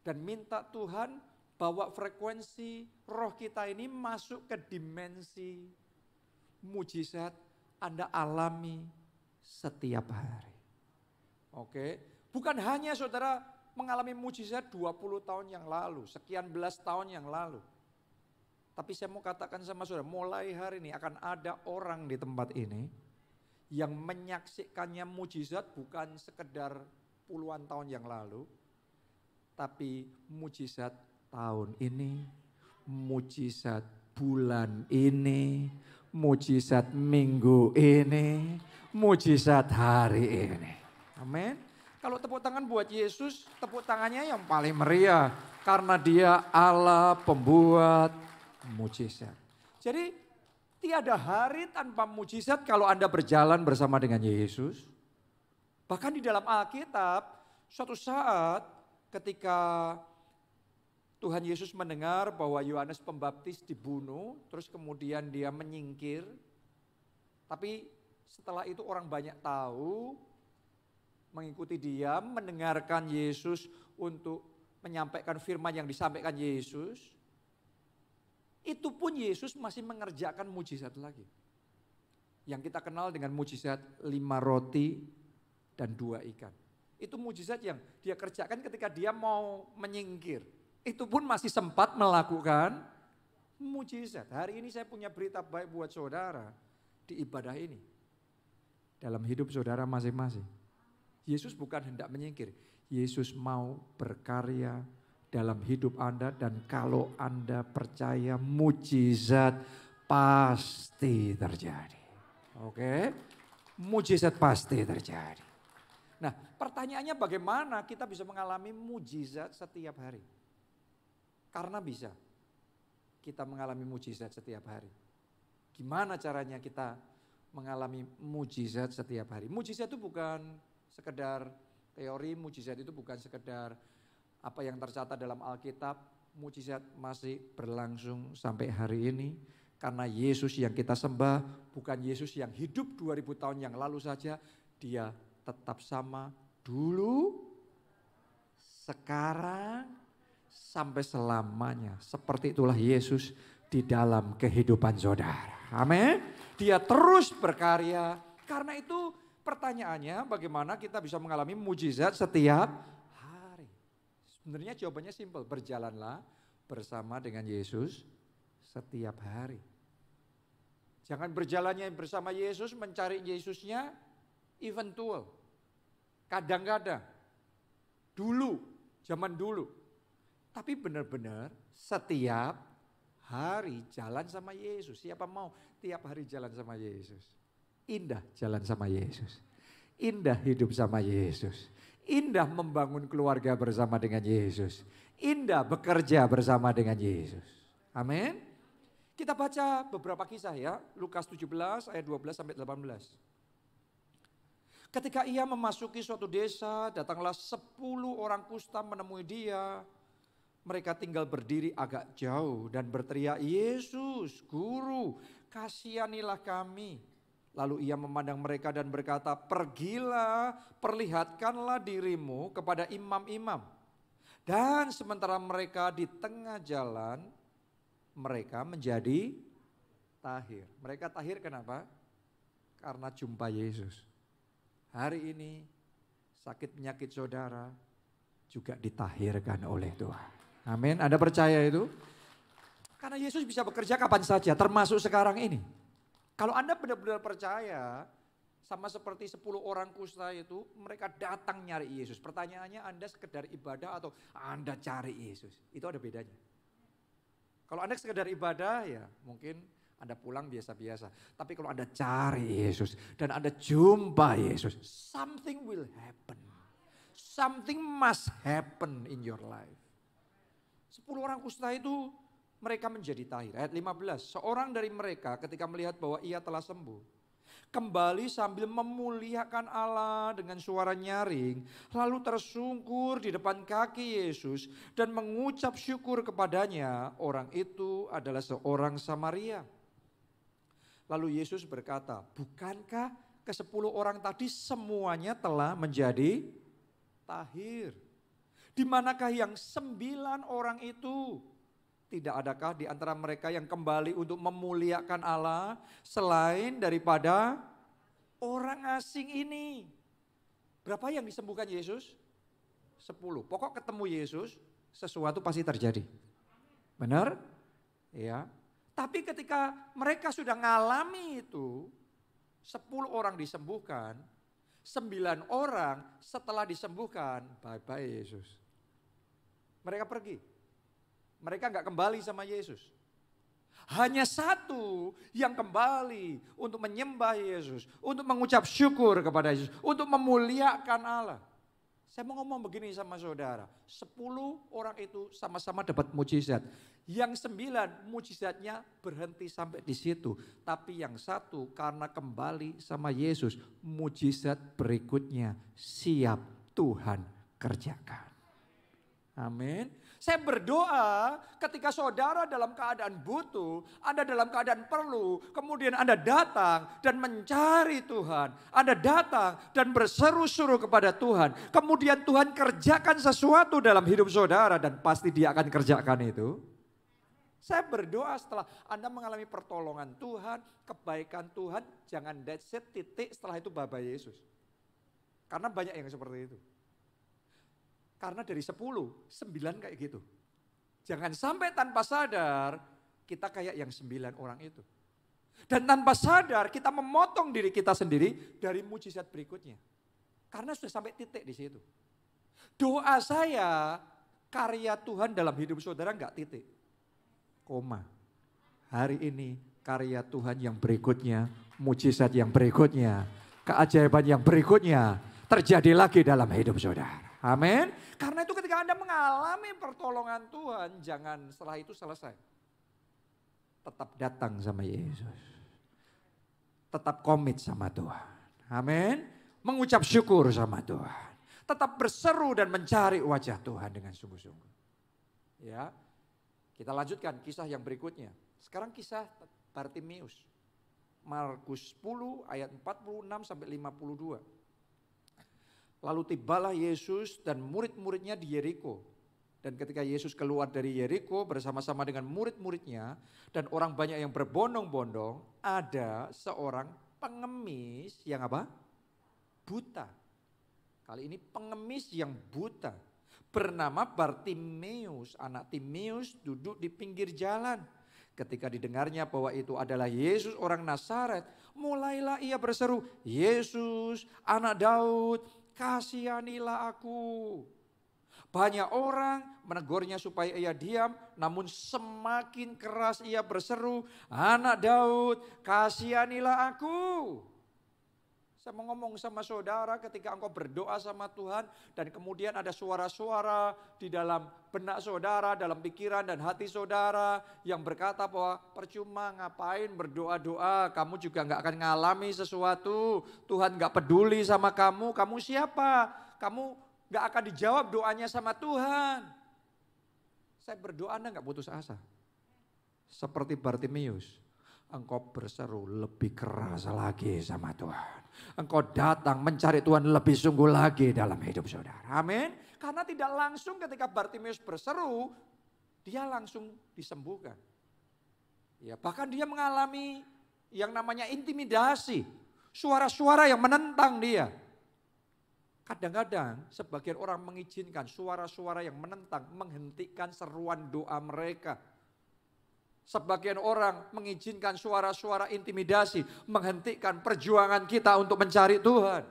dan minta Tuhan bawa frekuensi roh kita ini masuk ke dimensi mujizat Anda alami setiap hari. Oke, bukan hanya saudara mengalami mujizat 20 tahun yang lalu, sekian belas tahun yang lalu. Tapi saya mau katakan sama saudara, mulai hari ini akan ada orang di tempat ini yang menyaksikannya mujizat bukan sekedar puluhan tahun yang lalu, tapi mujizat tahun ini, mujizat bulan ini, mujizat minggu ini, mujizat hari ini. Amin. Kalau tepuk tangan buat Yesus, tepuk tangannya yang paling meriah karena dia Allah pembuat mujizat. Jadi tiada hari tanpa mujizat kalau Anda berjalan bersama dengan Yesus. Bahkan di dalam Alkitab, suatu saat ketika Tuhan Yesus mendengar bahwa Yohanes Pembaptis dibunuh, terus kemudian dia menyingkir. Tapi setelah itu orang banyak tahu, mengikuti dia, mendengarkan Yesus untuk menyampaikan firman yang disampaikan Yesus. Itu pun Yesus masih mengerjakan mujizat lagi. Yang kita kenal dengan mujizat 5 roti dan 2 ikan. Itu mujizat yang dia kerjakan ketika dia mau menyingkir. Itu pun masih sempat melakukan mujizat. Hari ini saya punya berita baik buat saudara. di ibadah ini. Dalam hidup saudara masing-masing. Yesus bukan hendak menyingkir. Yesus mau berkarya dalam hidup Anda dan kalau Anda percaya mujizat pasti terjadi. Oke? Mujizat pasti terjadi. Nah, pertanyaannya bagaimana kita bisa mengalami mujizat setiap hari? Karena bisa kita mengalami mujizat setiap hari. Gimana caranya kita mengalami mujizat setiap hari? Mujizat itu bukan sekedar teori, mujizat itu bukan sekedar apa yang tercatat dalam Alkitab. Mujizat masih berlangsung sampai hari ini. Karena Yesus yang kita sembah bukan Yesus yang hidup 2000 tahun yang lalu saja. Dia tetap sama dulu, sekarang, sampai selamanya. Seperti itulah Yesus di dalam kehidupan saudara. Amin. Dia terus berkarya. Karena itu pertanyaannya bagaimana kita bisa mengalami mujizat setiap hari. Sebenarnya jawabannya simpel. Berjalanlah bersama dengan Yesus setiap hari. Jangan berjalannya bersama Yesus mencari Yesusnya eventual. Kadang-kadang. Dulu, zaman dulu. Tapi benar-benar setiap hari jalan sama Yesus. Siapa mau tiap hari jalan sama Yesus? Indah jalan sama Yesus. Indah hidup sama Yesus. Indah membangun keluarga bersama dengan Yesus. Indah bekerja bersama dengan Yesus. Amin. Kita baca beberapa kisah ya. Lukas 17 ayat 12 sampai 18. Ketika ia memasuki suatu desa, datanglah 10 orang kusta menemui dia. Mereka tinggal berdiri agak jauh dan berteriak, "Yesus, Guru, kasihanilah kami." Lalu ia memandang mereka dan berkata, "Pergilah, perlihatkanlah dirimu kepada imam-imam." Dan sementara mereka di tengah jalan, mereka menjadi tahir. Mereka tahir kenapa? Karena jumpa Yesus. Hari ini sakit penyakit saudara juga ditahirkan oleh Tuhan. Amin. Anda percaya itu? Karena Yesus bisa bekerja kapan saja, termasuk sekarang ini. Kalau Anda benar-benar percaya, sama seperti 10 orang kusta itu, mereka datang nyari Yesus. Pertanyaannya Anda sekedar ibadah atau Anda cari Yesus? Itu ada bedanya. Kalau Anda sekedar ibadah ya mungkin Anda pulang biasa-biasa. Tapi kalau Anda cari Yesus dan Anda jumpa Yesus, something will happen. Something must happen in your life. 10 orang kusta itu mereka menjadi tahir. Ayat 15, seorang dari mereka ketika melihat bahwa ia telah sembuh, kembali sambil memuliakan Allah dengan suara nyaring, lalu tersungkur di depan kaki Yesus dan mengucap syukur kepadanya. Orang itu adalah seorang Samaria. Lalu Yesus berkata, "Bukankah ke-10 orang tadi semuanya telah menjadi tahir? Di manakah yang 9 orang itu? Tidak adakah di antara mereka yang kembali untuk memuliakan Allah selain daripada orang asing ini?" Berapa yang disembuhkan Yesus? 10. Pokok ketemu Yesus, sesuatu pasti terjadi. Benar? Ya. Tapi ketika mereka sudah ngalami itu, 10 orang disembuhkan, 9 orang setelah disembuhkan, bye-bye Yesus. Mereka pergi. Mereka nggak kembali sama Yesus. Hanya 1 yang kembali untuk menyembah Yesus, untuk mengucap syukur kepada Yesus, untuk memuliakan Allah. Saya mau ngomong begini sama saudara, 10 orang itu sama-sama dapat mujizat. Yang 9 mujizatnya berhenti sampai di situ. Tapi yang 1 karena kembali sama Yesus, mujizat berikutnya siap Tuhan kerjakan. Amin. Saya berdoa ketika saudara dalam keadaan butuh, Anda dalam keadaan perlu, kemudian Anda datang dan mencari Tuhan. Anda datang dan berseru-seru kepada Tuhan. Kemudian Tuhan kerjakan sesuatu dalam hidup saudara dan pasti Dia akan kerjakan itu. Saya berdoa setelah Anda mengalami pertolongan Tuhan, kebaikan Tuhan, jangan that's it, titik, setelah itu bye-bye Yesus. Karena banyak yang seperti itu. Karena dari 10, 9 kayak gitu. Jangan sampai tanpa sadar kita kayak yang 9 orang itu. Dan tanpa sadar kita memotong diri kita sendiri dari mujizat berikutnya. Karena sudah sampai titik di situ. Doa saya, karya Tuhan dalam hidup saudara enggak titik. Koma. Hari ini karya Tuhan yang berikutnya, mujizat yang berikutnya, keajaiban yang berikutnya terjadi lagi dalam hidup saudara. Amin. Karena itu ketika Anda mengalami pertolongan Tuhan, jangan setelah itu selesai. Tetap datang sama Yesus. Tetap komit sama Tuhan. Amin. Mengucap syukur sama Tuhan. Tetap berseru dan mencari wajah Tuhan dengan sungguh-sungguh. Ya. Kita lanjutkan kisah yang berikutnya. Sekarang kisah Bartimeus. Markus 10 ayat 46 sampai 52. Lalu tibalah Yesus dan murid-muridnya di Yeriko. Dan ketika Yesus keluar dari Yeriko bersama-sama dengan murid-muridnya dan orang banyak yang berbondong-bondong, ada seorang pengemis yang apa? Buta. Kali ini pengemis yang buta. Bernama Bartimeus, anak Timeus, duduk di pinggir jalan. Ketika didengarnya bahwa itu adalah Yesus orang Nazaret, mulailah ia berseru, Yesus anak Daud, kasihanilah aku. Banyak orang menegurnya supaya ia diam, namun semakin keras ia berseru, anak Daud, kasihanilah aku. Saya mau ngomong sama saudara ketika engkau berdoa sama Tuhan dan kemudian ada suara-suara di dalam benak saudara, dalam pikiran dan hati saudara yang berkata bahwa percuma ngapain berdoa-doa, kamu juga gak akan ngalami sesuatu, Tuhan gak peduli sama kamu siapa? Kamu gak akan dijawab doanya sama Tuhan. Saya berdoa Anda gak putus asa. Seperti Bartimeus, engkau berseru lebih keras lagi sama Tuhan. Engkau datang mencari Tuhan lebih sungguh lagi dalam hidup saudara. Amin. Karena tidak langsung ketika Bartimeus berseru, dia langsung disembuhkan. Ya, bahkan dia mengalami yang namanya intimidasi. Suara-suara yang menentang dia. Kadang-kadang sebagian orang mengizinkan suara-suara yang menentang menghentikan seruan doa mereka. Sebagian orang mengizinkan suara-suara intimidasi menghentikan perjuangan kita untuk mencari Tuhan.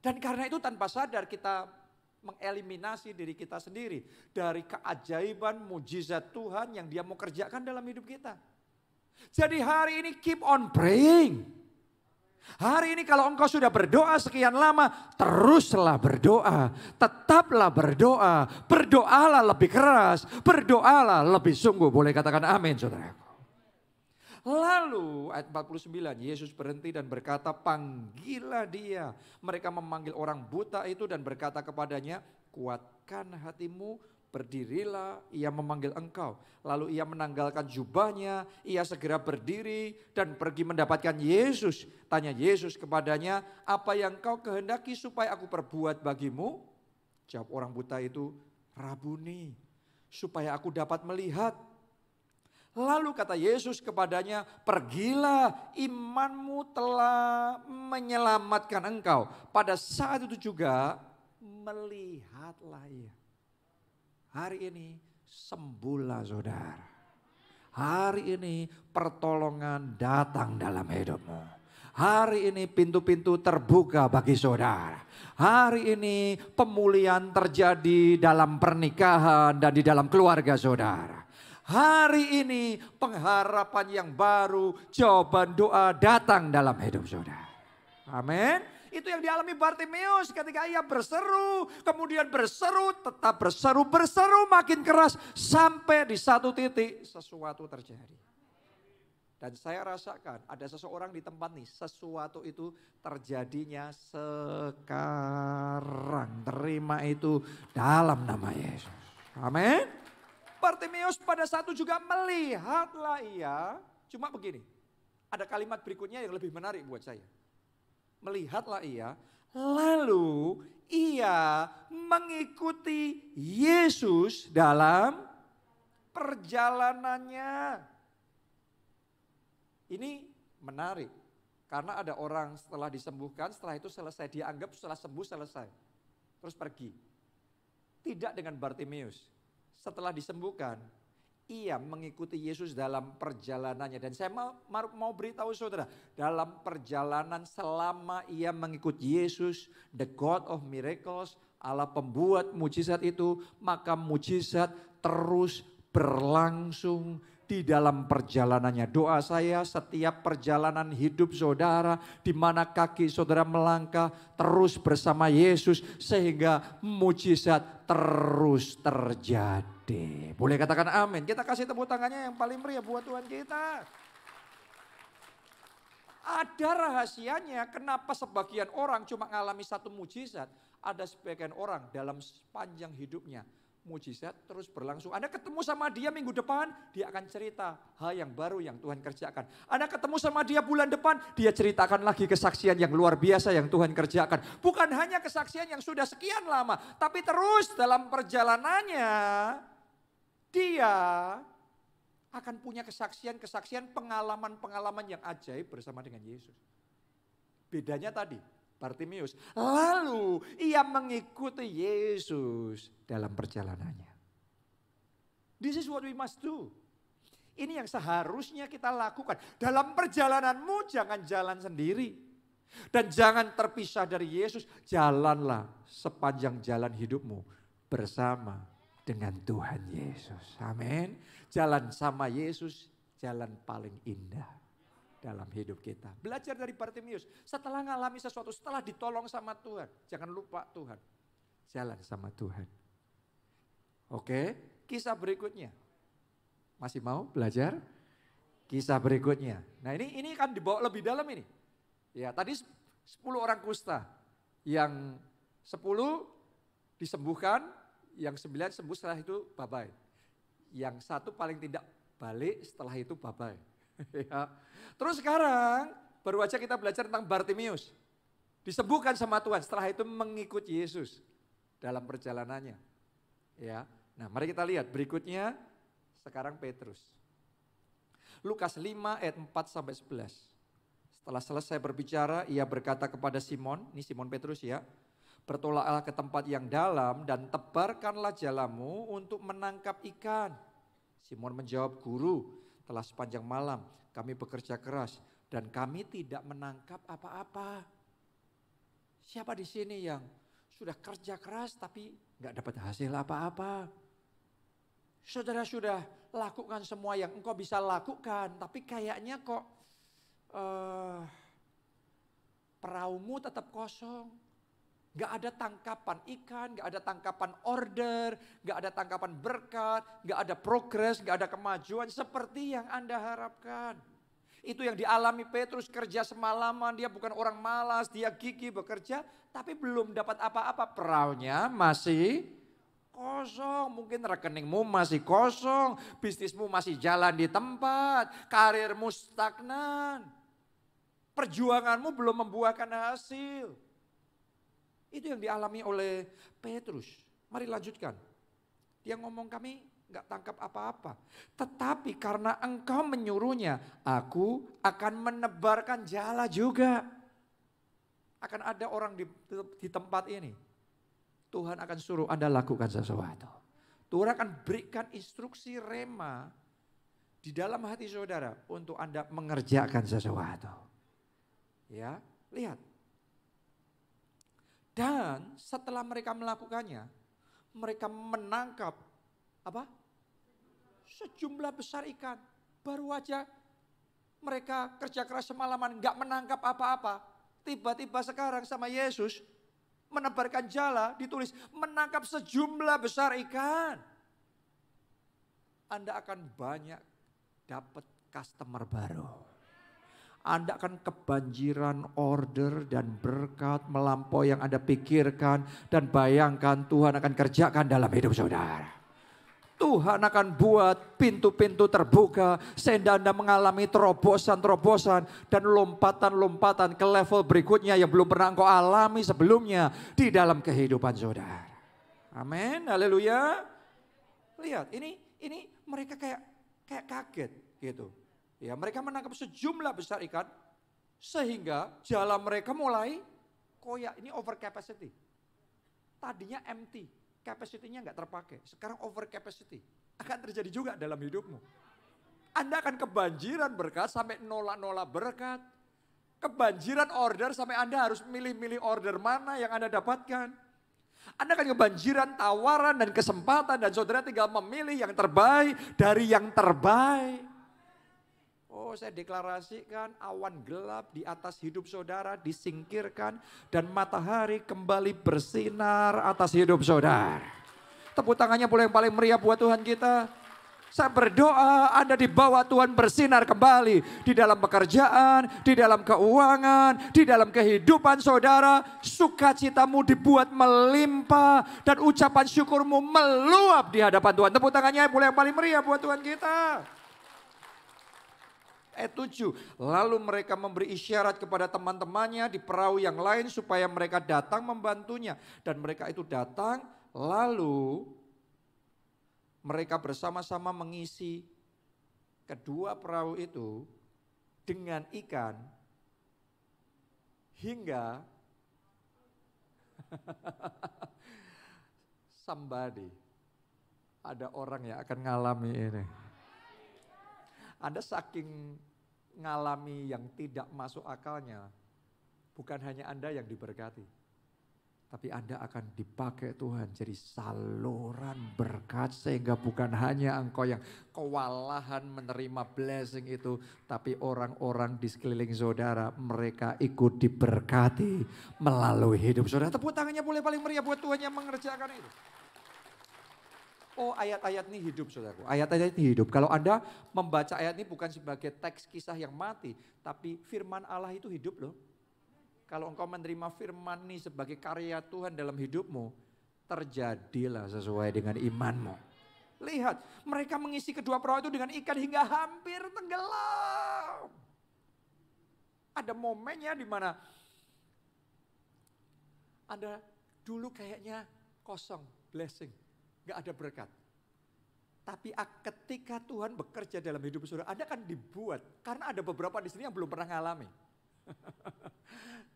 Dan karena itu tanpa sadar kita mengeliminasi diri kita sendiri dari keajaiban mujizat Tuhan yang Dia mau kerjakan dalam hidup kita. Jadi hari ini keep on praying. Hari ini kalau engkau sudah berdoa sekian lama, teruslah berdoa, tetaplah berdoa, berdoalah lebih keras, berdoalah lebih sungguh. Boleh katakan amin saudaraku. Lalu ayat 49, Yesus berhenti dan berkata, panggillah dia. Mereka memanggil orang buta itu dan berkata kepadanya, kuatkan hatimu, berdirilah, ia memanggil engkau. Lalu ia menanggalkan jubahnya, ia segera berdiri dan pergi mendapatkan Yesus. Tanya Yesus kepadanya, apa yang kau kehendaki supaya aku perbuat bagimu? Jawab orang buta itu, Rabuni, supaya aku dapat melihat. Lalu kata Yesus kepadanya, pergilah, imanmu telah menyelamatkan engkau. Pada saat itu juga melihatlah ia. Hari ini sembuhlah saudara. Hari ini pertolongan datang dalam hidupmu. Hari ini pintu-pintu terbuka bagi saudara. Hari ini pemulihan terjadi dalam pernikahan dan di dalam keluarga saudara. Hari ini pengharapan yang baru, jawaban doa datang dalam hidup saudara. Amin. Itu yang dialami Bartimeus ketika ia berseru, kemudian berseru, tetap berseru, makin keras sampai di satu titik sesuatu terjadi. Dan saya rasakan ada seseorang di tempat nih, sesuatu itu terjadinya sekarang. Terima itu dalam nama Yesus. Amin. Bartimeus pada satu juga melihatlah ia, cuma begini, ada kalimat berikutnya yang lebih menarik buat saya. Melihatlah ia, lalu ia mengikuti Yesus dalam perjalanannya. Ini menarik, karena ada orang setelah disembuhkan, setelah itu selesai, dia anggap setelah sembuh selesai, terus pergi. Tidak dengan Bartimeus, setelah disembuhkan, ia mengikuti Yesus dalam perjalanannya. Dan saya mau beritahu saudara, dalam perjalanan selama ia mengikuti Yesus, the God of miracles, Allah pembuat mujizat itu, maka mujizat terus berlangsung di dalam perjalanannya. Doa saya setiap perjalanan hidup saudara, di mana kaki saudara melangkah terus bersama Yesus, sehingga mujizat terus terjadi. Boleh katakan amin. Kita kasih tepuk tangannya yang paling meriah buat Tuhan kita. Ada rahasianya kenapa sebagian orang cuma mengalami satu mujizat. Ada sebagian orang dalam sepanjang hidupnya mujizat terus berlangsung. Anda ketemu sama dia minggu depan, dia akan cerita hal yang baru yang Tuhan kerjakan. Anda ketemu sama dia bulan depan, dia ceritakan lagi kesaksian yang luar biasa yang Tuhan kerjakan. Bukan hanya kesaksian yang sudah sekian lama, tapi terus dalam perjalanannya dia akan punya kesaksian-kesaksian, pengalaman-pengalaman yang ajaib bersama dengan Yesus. Bedanya tadi, Bartimius, lalu ia mengikuti Yesus dalam perjalanannya. This is what we must do. Ini yang seharusnya kita lakukan. Dalam perjalananmu jangan jalan sendiri. Dan jangan terpisah dari Yesus. Jalanlah sepanjang jalan hidupmu bersama dengan Tuhan Yesus. Amin. Jalan sama Yesus, jalan paling indah dalam hidup kita. Belajar dari Bartimius. Setelah mengalami sesuatu, setelah ditolong sama Tuhan. Jangan lupa Tuhan. Jalan sama Tuhan. Oke, kisah berikutnya. Masih mau belajar? Kisah berikutnya. Nah ini kan dibawa lebih dalam ini. Ya tadi 10 orang kusta. Yang 10 disembuhkan, yang 9 sembuh setelah itu bye-bye. Yang 1 paling tidak balik, setelah itu bye-bye. Ya. Terus sekarang baru aja kita belajar tentang Bartimius. Disembuhkan sama Tuhan, setelah itu mengikuti Yesus dalam perjalanannya. Ya. Nah, mari kita lihat berikutnya sekarang Petrus. Lukas 5 ayat 4 sampai 11. Setelah selesai berbicara, ia berkata kepada Simon, ini Simon Petrus ya, bertolaklah ke tempat yang dalam dan tebarkanlah jalamu untuk menangkap ikan. Simon menjawab, Guru, telah sepanjang malam kami bekerja keras dan kami tidak menangkap apa-apa. Siapa di sini yang sudah kerja keras tapi nggak dapat hasil apa-apa? Saudara sudah lakukan semua yang engkau bisa lakukan, tapi kayaknya kok peraumu tetap kosong. Gak ada tangkapan ikan, gak ada tangkapan order, gak ada tangkapan berkat, gak ada progres, gak ada kemajuan seperti yang Anda harapkan. Itu yang dialami Petrus, kerja semalaman, dia bukan orang malas, dia gigih bekerja, tapi belum dapat apa-apa. Peraunya masih kosong, mungkin rekeningmu masih kosong, bisnismu masih jalan di tempat, karirmu stagnan, perjuanganmu belum membuahkan hasil. Itu yang dialami oleh Petrus. Mari lanjutkan. Dia ngomong kami gak tangkap apa-apa. Tetapi karena engkau menyuruhnya, aku akan menebarkan jala juga. Akan ada orang di tempat ini. Tuhan akan suruh Anda lakukan sesuatu. Tuhan akan berikan instruksi rema di dalam hati saudara untuk Anda mengerjakan sesuatu. Ya, lihat. Dan setelah mereka melakukannya, mereka menangkap apa? Sejumlah besar ikan. Baru aja mereka kerja keras semalaman gak menangkap apa-apa. Tiba-tiba sekarang sama Yesus menebarkan jala, ditulis menangkap sejumlah besar ikan. Anda akan banyak dapat customer baru. Anda akan kebanjiran order dan berkat melampaui yang Anda pikirkan dan bayangkan Tuhan akan kerjakan dalam hidup saudara. Tuhan akan buat pintu-pintu terbuka sehingga Anda mengalami terobosan-terobosan dan lompatan-lompatan ke level berikutnya yang belum pernah engkau alami sebelumnya di dalam kehidupan saudara. Amin, haleluya. Lihat, ini mereka kayak kaget gitu. Ya, mereka menangkap sejumlah besar ikan sehingga jala mereka mulai koyak. Ini over capacity. Tadinya empty, capacity-nya nggak terpakai. Sekarang over capacity. akan terjadi juga dalam hidupmu. Anda akan kebanjiran berkat sampai nolak-nolak berkat. Kebanjiran order sampai Anda harus milih-milih order mana yang Anda dapatkan. Anda akan kebanjiran tawaran dan kesempatan dan saudara tinggal memilih yang terbaik dari yang terbaik. Oh, saya deklarasikan awan gelap di atas hidup saudara disingkirkan dan matahari kembali bersinar atas hidup saudara. Tepuk tangannya boleh yang paling meriah buat Tuhan kita. Saya berdoa Anda dibawa Tuhan bersinar kembali di dalam pekerjaan, di dalam keuangan, di dalam kehidupan saudara. Sukacitamu dibuat melimpah dan ucapan syukurmu meluap di hadapan Tuhan. Tepuk tangannya boleh yang paling meriah buat Tuhan kita. Ayat 7, lalu mereka memberi isyarat kepada teman-temannya di perahu yang lain supaya mereka datang membantunya. Dan mereka itu datang lalu mereka bersama-sama mengisi kedua perahu itu dengan ikan hingga somebody, ada orang yang akan ngalami ini. Anda saking ngalami yang tidak masuk akalnya, bukan hanya Anda yang diberkati. Tapi Anda akan dipakai Tuhan jadi saluran berkat sehingga bukan hanya engkau yang kewalahan menerima blessing itu. Tapi orang-orang di sekeliling saudara mereka ikut diberkati melalui hidup saudara. Tepuk tangannya boleh paling meriah buat Tuhan yang mengerjakan itu. Oh, ayat-ayat ini hidup saudaraku, ayat-ayat ini hidup. Kalau Anda membaca ayat ini bukan sebagai teks kisah yang mati. Tapi firman Allah itu hidup loh. Kalau engkau menerima firman ini sebagai karya Tuhan dalam hidupmu, terjadilah sesuai dengan imanmu. Lihat, mereka mengisi kedua perahu itu dengan ikan hingga hampir tenggelam. Ada momennya di mana Anda dulu kayaknya kosong, blessing, gak ada berkat. Tapi ketika Tuhan bekerja dalam hidup saudara, Anda akan dibuat. Karena ada beberapa di sini yang belum pernah ngalami.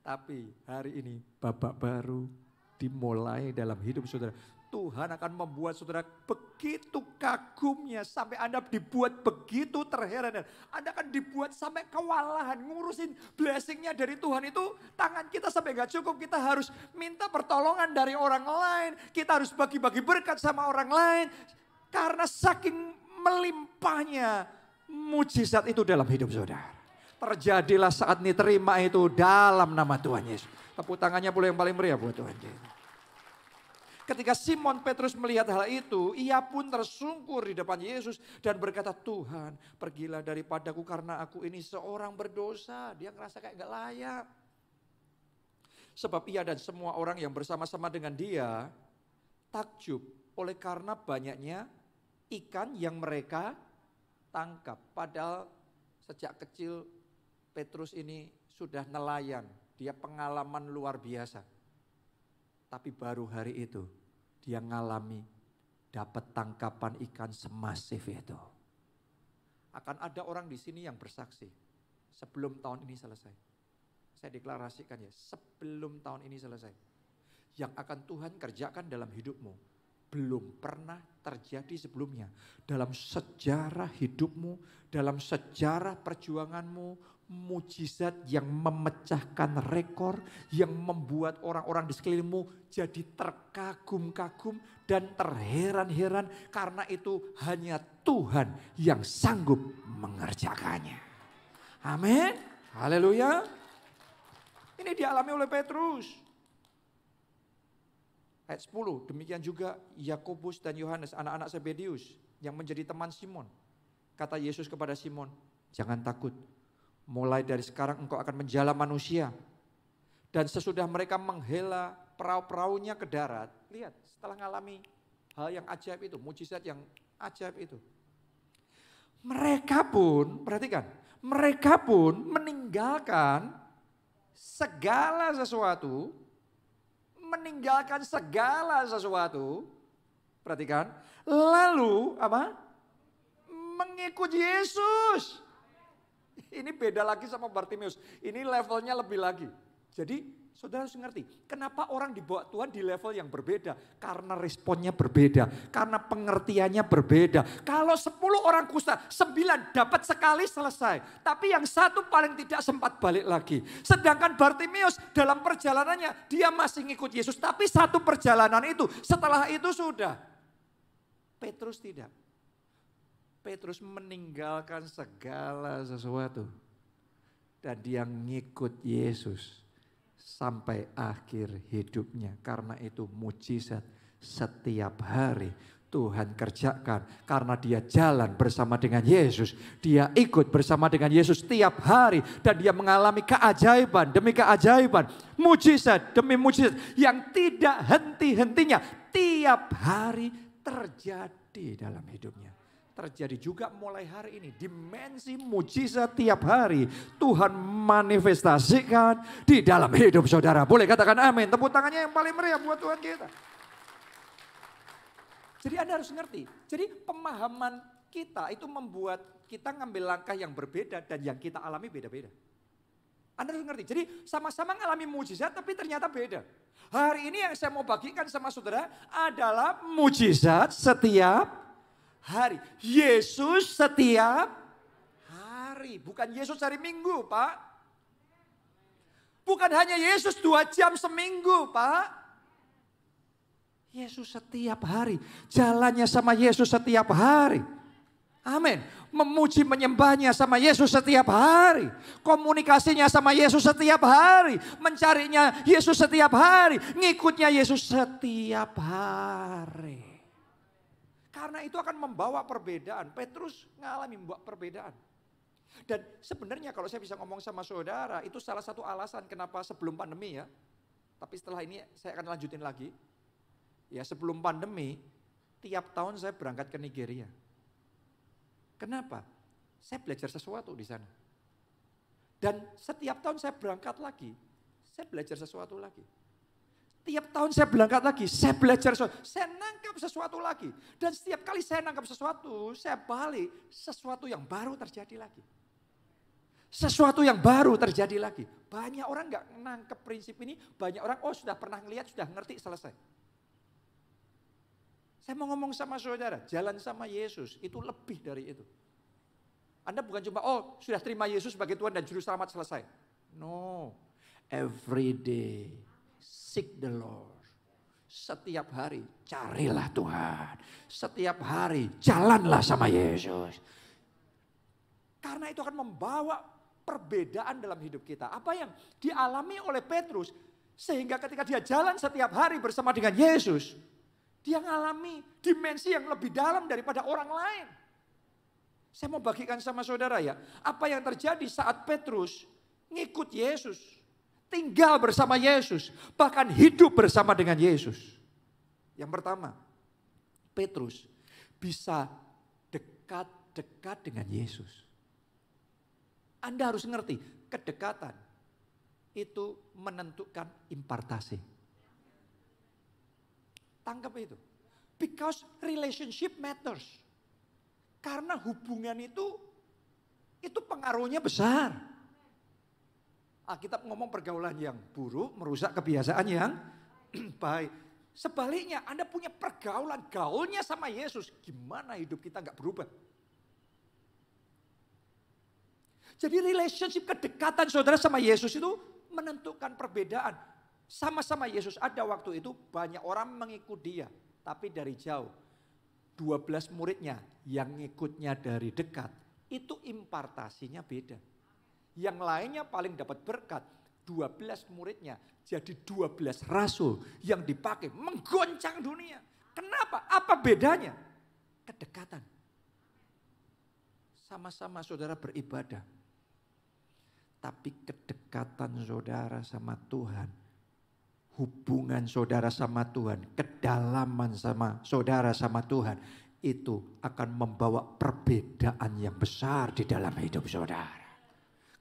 Tapi hari ini babak baru dimulai dalam hidup saudara. Tuhan akan membuat saudara begitu kagumnya sampai Anda dibuat begitu terheran. Anda akan dibuat sampai kewalahan ngurusin blessingnya dari Tuhan itu. Tangan kita sampai gak cukup, kita harus minta pertolongan dari orang lain. Kita harus bagi-bagi berkat sama orang lain. Karena saking melimpahnya mujizat itu dalam hidup saudara. Terjadilah saat ini, terima itu dalam nama Tuhan Yesus. Tepuk tangannya boleh yang paling meriah buat Tuhan. Ketika Simon Petrus melihat hal itu, ia pun tersungkur di depan Yesus dan berkata, Tuhan pergilah daripadaku karena aku ini seorang berdosa. Dia ngerasa kayak gak layak. Sebab ia dan semua orang yang bersama-sama dengan dia takjub oleh karena banyaknya ikan yang mereka tangkap. Padahal sejak kecil Petrus ini sudah nelayan, dia pengalaman luar biasa. Tapi baru hari itu dia ngalami dapat tangkapan ikan semasif itu. Akan ada orang di sini yang bersaksi sebelum tahun ini selesai. Saya deklarasikan ya, sebelum tahun ini selesai. Yang akan Tuhan kerjakan dalam hidupmu belum pernah terjadi sebelumnya. Dalam sejarah hidupmu, dalam sejarah perjuanganmu, mujizat yang memecahkan rekor, yang membuat orang-orang di sekelilingmu jadi terkagum-kagum dan terheran-heran. Karena itu hanya Tuhan yang sanggup mengerjakannya. Amin. Haleluya. Ini dialami oleh Petrus. Ayat 10, demikian juga Yakobus dan Yohanes, anak-anak Zebedeus yang menjadi teman Simon. Kata Yesus kepada Simon, jangan takut. Mulai dari sekarang engkau akan menjala manusia. Dan sesudah mereka menghela perahu-perahunya ke darat. Lihat, setelah mengalami hal yang ajaib itu, mujizat yang ajaib itu. Mereka pun, perhatikan, mereka pun meninggalkan segala sesuatu. Meninggalkan segala sesuatu. Perhatikan, lalu apa? Mengikut Yesus. Ini beda lagi sama Bartimeus. Ini levelnya lebih lagi. Jadi Saudara harus ngerti, kenapa orang dibawa Tuhan di level yang berbeda? Karena responnya berbeda, karena pengertiannya berbeda. Kalau 10 orang kusta, 9 dapat sekali selesai. Tapi yang satu paling tidak sempat balik lagi. Sedangkan Bartimeus dalam perjalanannya, dia masih ngikut Yesus. Tapi satu perjalanan itu, setelah itu sudah. Petrus tidak. Petrus meninggalkan segala sesuatu. Dan dia ngikut Yesus. Sampai akhir hidupnya. Karena itu mujizat setiap hari Tuhan kerjakan. Karena dia jalan bersama dengan Yesus. Dia ikut bersama dengan Yesus tiap hari. Dan dia mengalami keajaiban demi keajaiban. Mujizat demi mujizat. Yang tidak henti-hentinya. Tiap hari terjadi dalam hidupnya. Terjadi juga mulai hari ini. Dimensi mujizat tiap hari Tuhan manifestasikan di dalam hidup saudara. Boleh katakan amin. Tepuk tangannya yang paling meriah buat Tuhan kita. Jadi Anda harus ngerti. Jadi pemahaman kita itu membuat kita ngambil langkah yang berbeda dan yang kita alami beda-beda. Anda harus ngerti. Jadi sama-sama ngalami mujizat tapi ternyata beda. Hari ini yang saya mau bagikan sama saudara adalah mujizat setiap hari. Yesus setiap hari. Bukan Yesus hari Minggu, Pak. Bukan hanya Yesus 2 jam seminggu, Pak. Yesus setiap hari. Jalannya sama Yesus setiap hari. Amin. Memuji menyembahnya sama Yesus setiap hari. Komunikasinya sama Yesus setiap hari. Mencarinya Yesus setiap hari. Ngikutnya Yesus setiap hari. Karena itu akan membawa perbedaan. Petrus ngalami membawa perbedaan. Dan sebenarnya kalau saya bisa ngomong sama saudara, itu salah satu alasan kenapa sebelum pandemi ya. Tapi setelah ini saya akan lanjutin lagi. Ya sebelum pandemi, tiap tahun saya berangkat ke Nigeria. Kenapa? Saya belajar sesuatu di sana. Dan setiap tahun saya berangkat lagi, saya belajar sesuatu lagi. Tiap tahun saya berangkat lagi, saya belajar sesuatu, saya nangkap sesuatu lagi. Dan setiap kali saya nangkap sesuatu, saya balik, sesuatu yang baru terjadi lagi. Sesuatu yang baru terjadi lagi. Banyak orang gak nangkep prinsip ini, banyak orang sudah pernah ngeliat, sudah ngerti, selesai. Saya mau ngomong sama saudara, jalan sama Yesus itu lebih dari itu. Anda bukan cuma, sudah terima Yesus sebagai Tuhan dan Juru Selamat, selesai. No, every day. Seek the Lord. Setiap hari carilah Tuhan. Setiap hari jalanlah sama Yesus. Karena itu akan membawa perbedaan dalam hidup kita. Apa yang dialami oleh Petrus. Sehingga ketika dia jalan setiap hari bersama dengan Yesus. Dia mengalami dimensi yang lebih dalam daripada orang lain. Saya mau bagikan sama saudara ya. Apa yang terjadi saat Petrus ngikut Yesus. Tinggal bersama Yesus, bahkan hidup bersama dengan Yesus. Yang pertama, Petrus bisa dekat-dekat dengan Yesus. Anda harus ngerti, kedekatan itu menentukan impartasi. Tangkap itu. Because relationship matters. Karena hubungan itu pengaruhnya besar. Alkitab ngomong pergaulan yang buruk merusak kebiasaan yang baik. Sebaliknya Anda punya pergaulan, gaulnya sama Yesus. Gimana hidup kita gak berubah? Jadi relationship kedekatan saudara sama Yesus itu menentukan perbedaan. Sama-sama Yesus ada waktu itu banyak orang mengikut dia. Tapi dari jauh. 12 muridnya yang ngikutnya dari dekat. Itu impartasinya beda. Yang lainnya paling dapat berkat, 12 muridnya jadi 12 rasul yang dipakai menggoncang dunia. Kenapa? Apa bedanya? Kedekatan. Sama-sama saudara beribadah. Tapi kedekatan saudara sama Tuhan, hubungan saudara sama Tuhan, kedalaman sama saudara sama Tuhan, itu akan membawa perbedaan yang besar di dalam hidup saudara.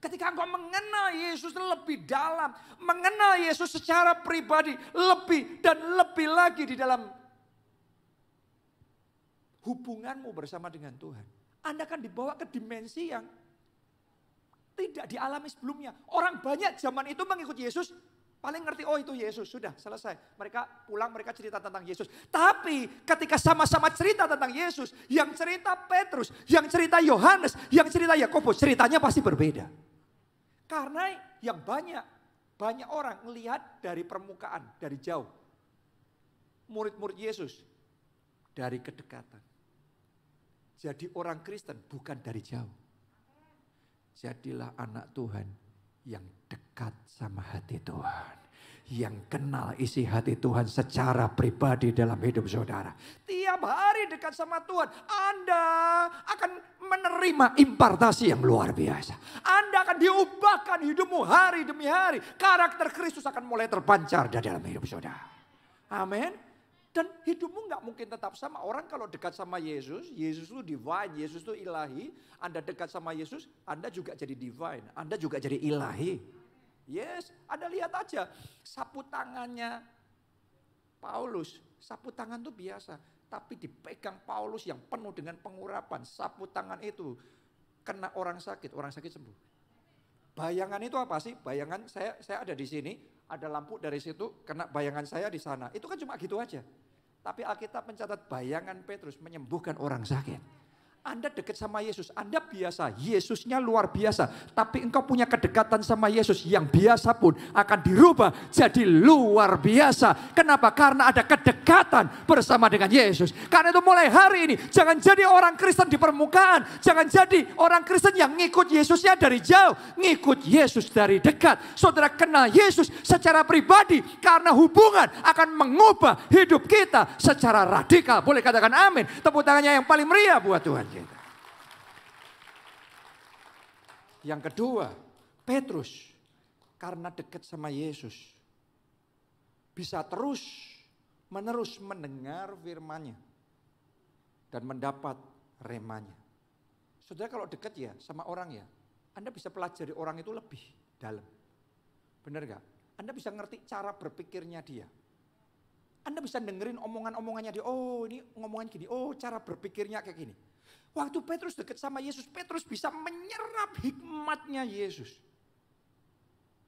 Ketika engkau mengenal Yesus lebih dalam, mengenal Yesus secara pribadi lebih dan lebih lagi di dalam hubunganmu bersama dengan Tuhan. Anda akan dibawa ke dimensi yang tidak dialami sebelumnya. Orang banyak zaman itu mengikut Yesus Paling ngerti, oh itu Yesus, sudah selesai. Mereka pulang, mereka cerita tentang Yesus. Tapi ketika sama-sama cerita tentang Yesus, yang cerita Petrus, yang cerita Yohanes, yang cerita Yakobus, ceritanya pasti berbeda. Karena yang banyak orang melihat dari permukaan, dari jauh. Murid-murid Yesus dari kedekatan. Jadi orang Kristen bukan dari jauh. Jadilah anak Tuhan yang dekat sama hati Tuhan. Yang kenal isi hati Tuhan secara pribadi dalam hidup saudara. Tiap hari dekat sama Tuhan, Anda akan menerima impartasi yang luar biasa. Anda akan diubahkan hidupmu hari demi hari. Karakter Kristus akan mulai terpancar di dalam hidup saudara. Amin. Dan hidupmu nggak mungkin tetap sama. Orang kalau dekat sama Yesus, Yesus itu divine, Yesus itu ilahi. Anda dekat sama Yesus, Anda juga jadi divine, Anda juga jadi ilahi. Yes, Anda lihat aja sapu tangannya Paulus. Sapu tangan itu biasa, tapi dipegang Paulus yang penuh dengan pengurapan. Sapu tangan itu kena orang sakit sembuh. Bayangan itu apa sih? Bayangan saya ada di sini, ada lampu dari situ, kena bayangan saya di sana. Itu kan cuma gitu aja. Tapi Alkitab mencatat bayangan Petrus menyembuhkan orang sakit. Anda dekat sama Yesus, Anda biasa, Yesusnya luar biasa. Tapi engkau punya kedekatan sama Yesus yang biasa pun akan dirubah jadi luar biasa. Kenapa? Karena ada kedekatan bersama dengan Yesus. Karena itu mulai hari ini, jangan jadi orang Kristen di permukaan. Jangan jadi orang Kristen yang ngikut Yesusnya dari jauh. Ngikut Yesus dari dekat. Saudara kenal Yesus secara pribadi. Karena hubungan akan mengubah hidup kita secara radikal. Boleh katakan amin. Tepuk tangannya yang paling meriah buat Tuhan. Yang kedua, Petrus karena dekat sama Yesus bisa terus-menerus mendengar firman-Nya dan mendapat remanya. Saudara kalau dekat ya sama orang ya, Anda bisa pelajari orang itu lebih dalam. Benar gak? Anda bisa ngerti cara berpikirnya dia. Anda bisa dengerin omongan-omongannya dia. Oh ini ngomongan gini, oh cara berpikirnya kayak gini. Waktu Petrus dekat sama Yesus, Petrus bisa menyerap hikmatnya Yesus.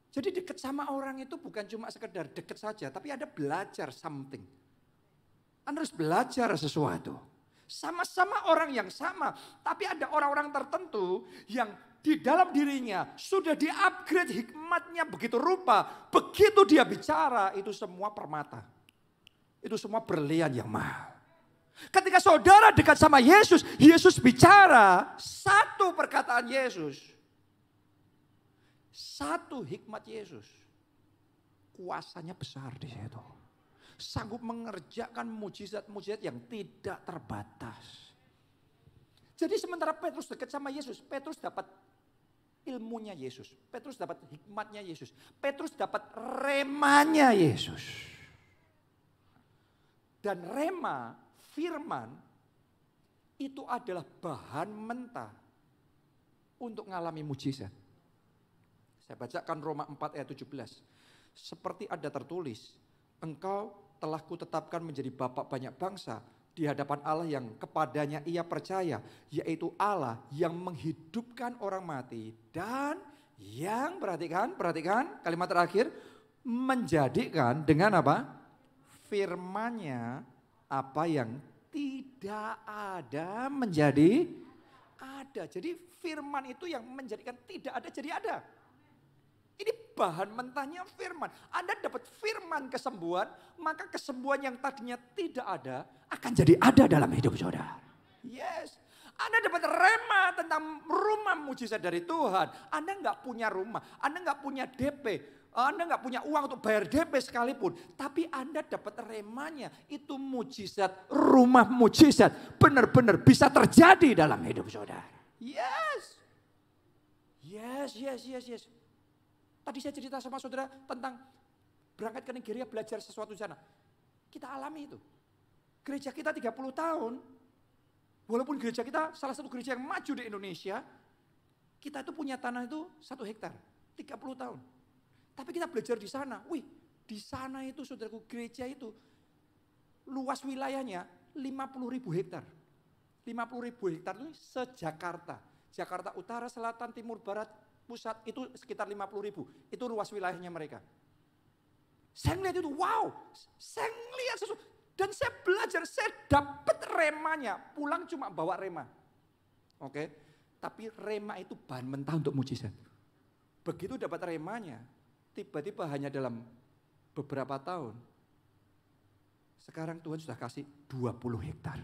Jadi dekat sama orang itu bukan cuma sekedar dekat saja, tapi ada belajar something. Anda harus belajar sesuatu. Sama-sama orang yang sama, tapi ada orang-orang tertentu yang di dalam dirinya sudah di-upgrade hikmatnya begitu rupa. Begitu dia bicara, itu semua permata. Itu semua berlian yang mahal. Ketika saudara dekat sama Yesus, Yesus bicara satu perkataan Yesus. Satu hikmat Yesus. Kuasanya besar di situ. Sanggup mengerjakan mujizat-mujizat yang tidak terbatas. Jadi sementara Petrus dekat sama Yesus, Petrus dapat ilmunya Yesus. Petrus dapat hikmatnya Yesus. Petrus dapat remanya Yesus. Dan rema, firman, itu adalah bahan mentah untuk mengalami mujizat. Saya bacakan Roma 4 ayat 17. Seperti ada tertulis, engkau telah kutetapkan menjadi bapak banyak bangsa di hadapan Allah yang kepadanya ia percaya, yaitu Allah yang menghidupkan orang mati dan yang, perhatikan kalimat terakhir, menjadikan dengan apa? Firman-Nya apa yang tidak ada menjadi ada. Jadi firman itu yang menjadikan tidak ada jadi ada. Ini bahan mentahnya firman. Anda dapat firman kesembuhan, maka kesembuhan yang tadinya tidak ada akan jadi ada dalam hidup saudara. Yes. Anda dapat rema tentang rumah mujizat dari Tuhan. Anda nggak punya rumah, Anda nggak punya DP. Anda nggak punya uang untuk bayar DP sekalipun. Tapi Anda dapat remanya. Itu mujizat, rumah mujizat. Benar-benar bisa terjadi dalam hidup saudara. Yes. Tadi saya cerita sama saudara tentang berangkat ke Nigeria belajar sesuatu di sana. Kita alami itu. Gereja kita 30 tahun. Walaupun gereja kita salah satu gereja yang maju di Indonesia. Kita itu punya tanah itu 1 hektar. 30 tahun. Tapi kita belajar di sana. Wih, di sana itu saudaraku gereja itu luas wilayahnya 50.000 hektar. 50.000 hektar itu se-Jakarta. Jakarta Utara, Selatan, Timur, Barat, Pusat itu sekitar 50.000. Itu luas wilayahnya mereka. Saya ngeliat itu, wow, saya ngeliat sesuatu. Dan saya belajar, saya dapat remanya. Pulang cuma bawa rema. Oke, tapi rema itu bahan mentah untuk mujizat. Begitu dapat remanya, tiba-tiba hanya dalam beberapa tahun, sekarang Tuhan sudah kasih 20 hektar.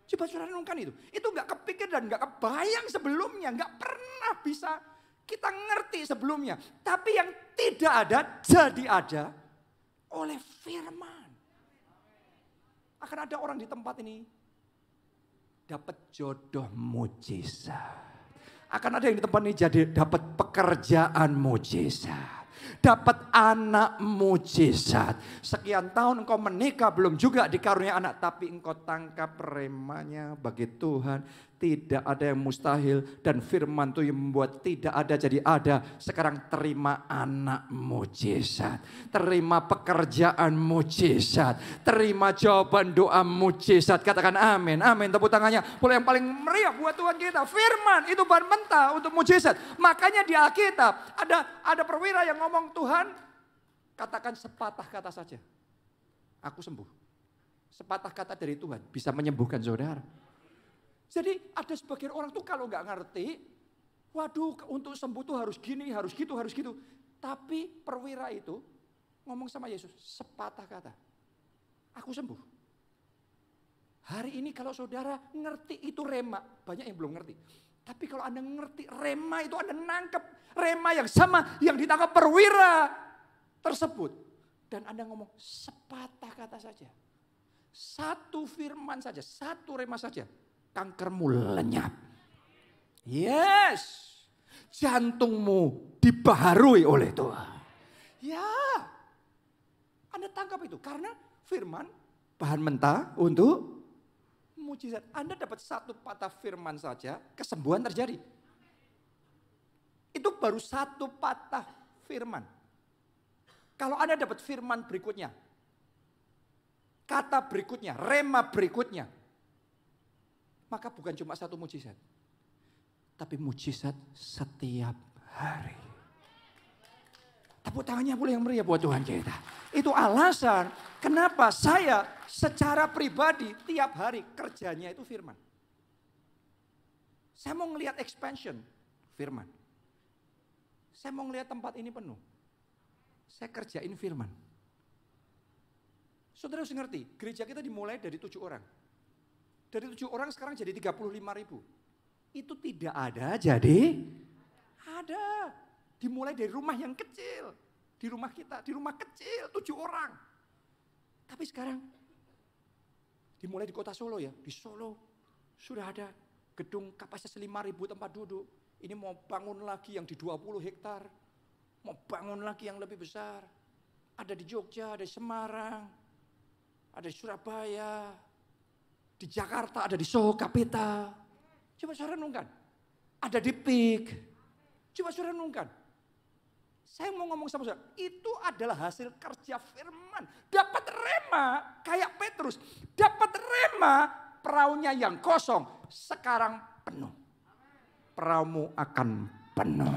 Coba saudara renungkan itu. Itu gak kepikir dan gak kebayang sebelumnya. Gak pernah bisa kita ngerti sebelumnya. Tapi yang tidak ada, jadi ada oleh firman. Akan ada orang di tempat ini dapat jodoh mujizat. Akan ada yang di tempat ini jadi dapat pekerjaan mujizat. Dapat anak mujizat. Sekian tahun engkau menikah belum juga dikarunia anak. Tapi engkau tangkap remanya bagi Tuhan. Tidak ada yang mustahil. Dan firman itu yang membuat tidak ada jadi ada. Sekarang terima anak mujizat. Terima pekerjaan mujizat. Terima jawaban doa mujizat. Katakan amin. Amin. Tepuk tangannya. Boleh yang paling meriah buat Tuhan kita. Firman itu bahan mentah untuk mujizat. Makanya di Alkitab ada perwira yang ngomong, Tuhan katakan sepatah kata saja. Aku sembuh. Sepatah kata dari Tuhan bisa menyembuhkan saudara. Jadi ada sebagian orang tuh kalau nggak ngerti, waduh untuk sembuh tuh harus gini, harus gitu, harus gitu. Tapi perwira itu ngomong sama Yesus, sepatah kata, aku sembuh. Hari ini kalau saudara ngerti itu rema, banyak yang belum ngerti. Tapi kalau Anda ngerti rema itu Anda nangkep rema yang sama yang ditangkap perwira tersebut. Dan Anda ngomong sepatah kata saja. Satu firman saja, satu rema saja. Kankermu lenyap. Yes. Jantungmu dibaharui oleh Tuhan. Ya. Anda tangkap itu karena firman bahan mentah untuk mujizat. Anda dapat satu patah firman saja, kesembuhan terjadi. Itu baru satu patah firman. Kalau Anda dapat firman berikutnya, kata berikutnya, rema berikutnya, maka bukan cuma satu mujizat, tapi mujizat setiap hari. Tepuk tangannya boleh yang meriah buat Tuhan kita. Itu alasan kenapa saya secara pribadi tiap hari kerjanya itu firman. Saya mau ngelihat expansion, firman. Saya mau ngelihat tempat ini penuh. Saya kerjain firman. Saudara harus ngerti, gereja kita dimulai dari 7 orang. Dari 7 orang sekarang jadi 35.000. Itu tidak ada jadi ada. Dimulai dari rumah yang kecil. Di rumah kita, di rumah kecil 7 orang. Tapi sekarang dimulai di kota Solo ya. Di Solo sudah ada gedung kapasitas 5.000 tempat duduk. Ini mau bangun lagi yang di 20 hektar. Mau bangun lagi yang lebih besar. Ada di Jogja, ada di Semarang, ada di Surabaya, di Jakarta, ada di Soho Capital. Coba saudara renungkan. Ada di PIK. Coba saudara renungkan. Saya mau ngomong sama saudara, itu adalah hasil kerja firman. Dapat rema kayak Petrus. Dapat rema perahunya yang kosong sekarang penuh. Perahumu akan penuh.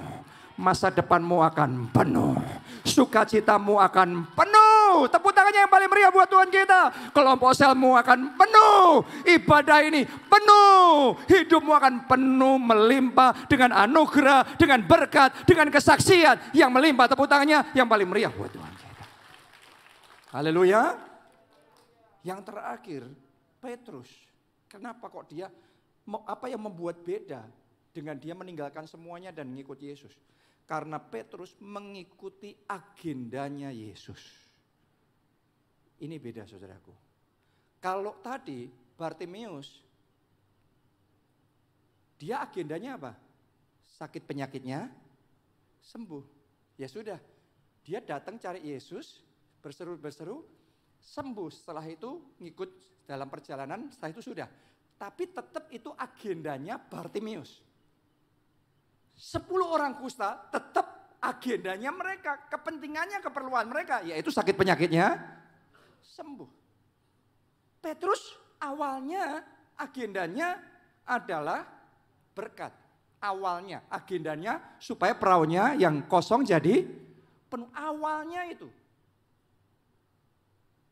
Masa depanmu akan penuh. Sukacitamu akan penuh. Tepuk tangannya yang paling meriah buat Tuhan kita. Kelompok selmu akan penuh. Ibadah ini penuh. Hidupmu akan penuh melimpah dengan anugerah, dengan berkat, dengan kesaksian yang melimpah. Tepuk tangannya yang paling meriah buat Tuhan kita. Haleluya. Yang terakhir, Petrus. Kenapa kok dia, apa yang membuat beda dengan dia meninggalkan semuanya dan mengikut Yesus? Karena Petrus mengikuti agendanya Yesus. Ini beda saudaraku. Kalau tadi Bartimeus, dia agendanya apa? Sakit penyakitnya sembuh. Ya sudah, dia datang cari Yesus, berseru-berseru, sembuh. Setelah itu ngikut dalam perjalanan, setelah itu sudah. Tapi tetap itu agendanya Bartimeus. 10 orang kusta tetap agendanya mereka, kepentingannya, keperluan mereka, yaitu sakit penyakitnya sembuh. Petrus awalnya agendanya adalah berkat. Awalnya agendanya supaya perahunya yang kosong jadi penuh. Awalnya itu.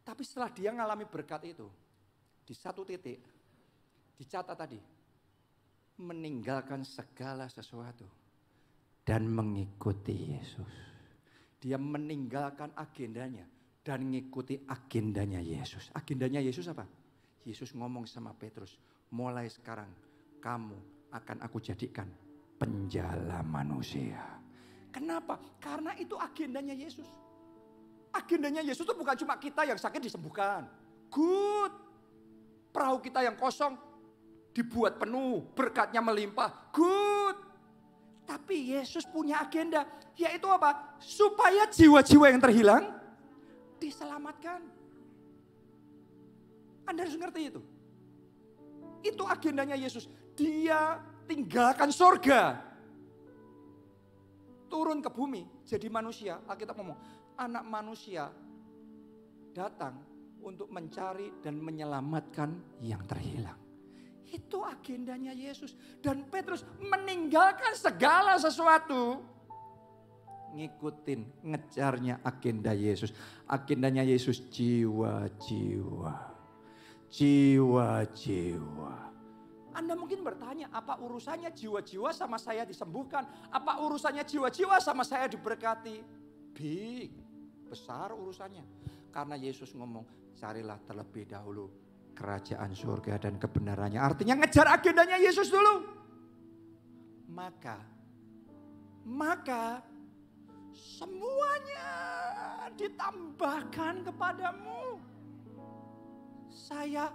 Tapi setelah dia ngalami berkat itu, di satu titik, dicatat tadi, meninggalkan segala sesuatu dan mengikuti Yesus. Dia meninggalkan agendanya dan mengikuti agendanya Yesus. Agendanya Yesus apa? Yesus ngomong sama Petrus, mulai sekarang kamu akan aku jadikan penjala manusia. Kenapa? Karena itu agendanya Yesus. Agendanya Yesus itu bukan cuma kita yang sakit disembuhkan. Good. Perahu kita yang kosong dibuat penuh, berkatnya melimpah. Good. Tapi Yesus punya agenda, yaitu apa? Supaya jiwa-jiwa yang terhilang diselamatkan. Anda harus ngerti itu. Itu agendanya Yesus. Dia tinggalkan surga, turun ke bumi, jadi manusia. Alkitab ngomong, anak manusia datang untuk mencari dan menyelamatkan yang terhilang. Itu agendanya Yesus. Dan Petrus meninggalkan segala sesuatu, ngikutin, ngejarnya agenda Yesus. Agendanya Yesus jiwa-jiwa. Jiwa-jiwa. Anda mungkin bertanya, apa urusannya jiwa-jiwa sama saya disembuhkan? Apa urusannya jiwa-jiwa sama saya diberkati? Big, besar urusannya. Karena Yesus ngomong, carilah terlebih dahulu kerajaan surga dan kebenarannya. Artinya ngejar agendanya Yesus dulu. Maka semuanya ditambahkan kepadamu. Saya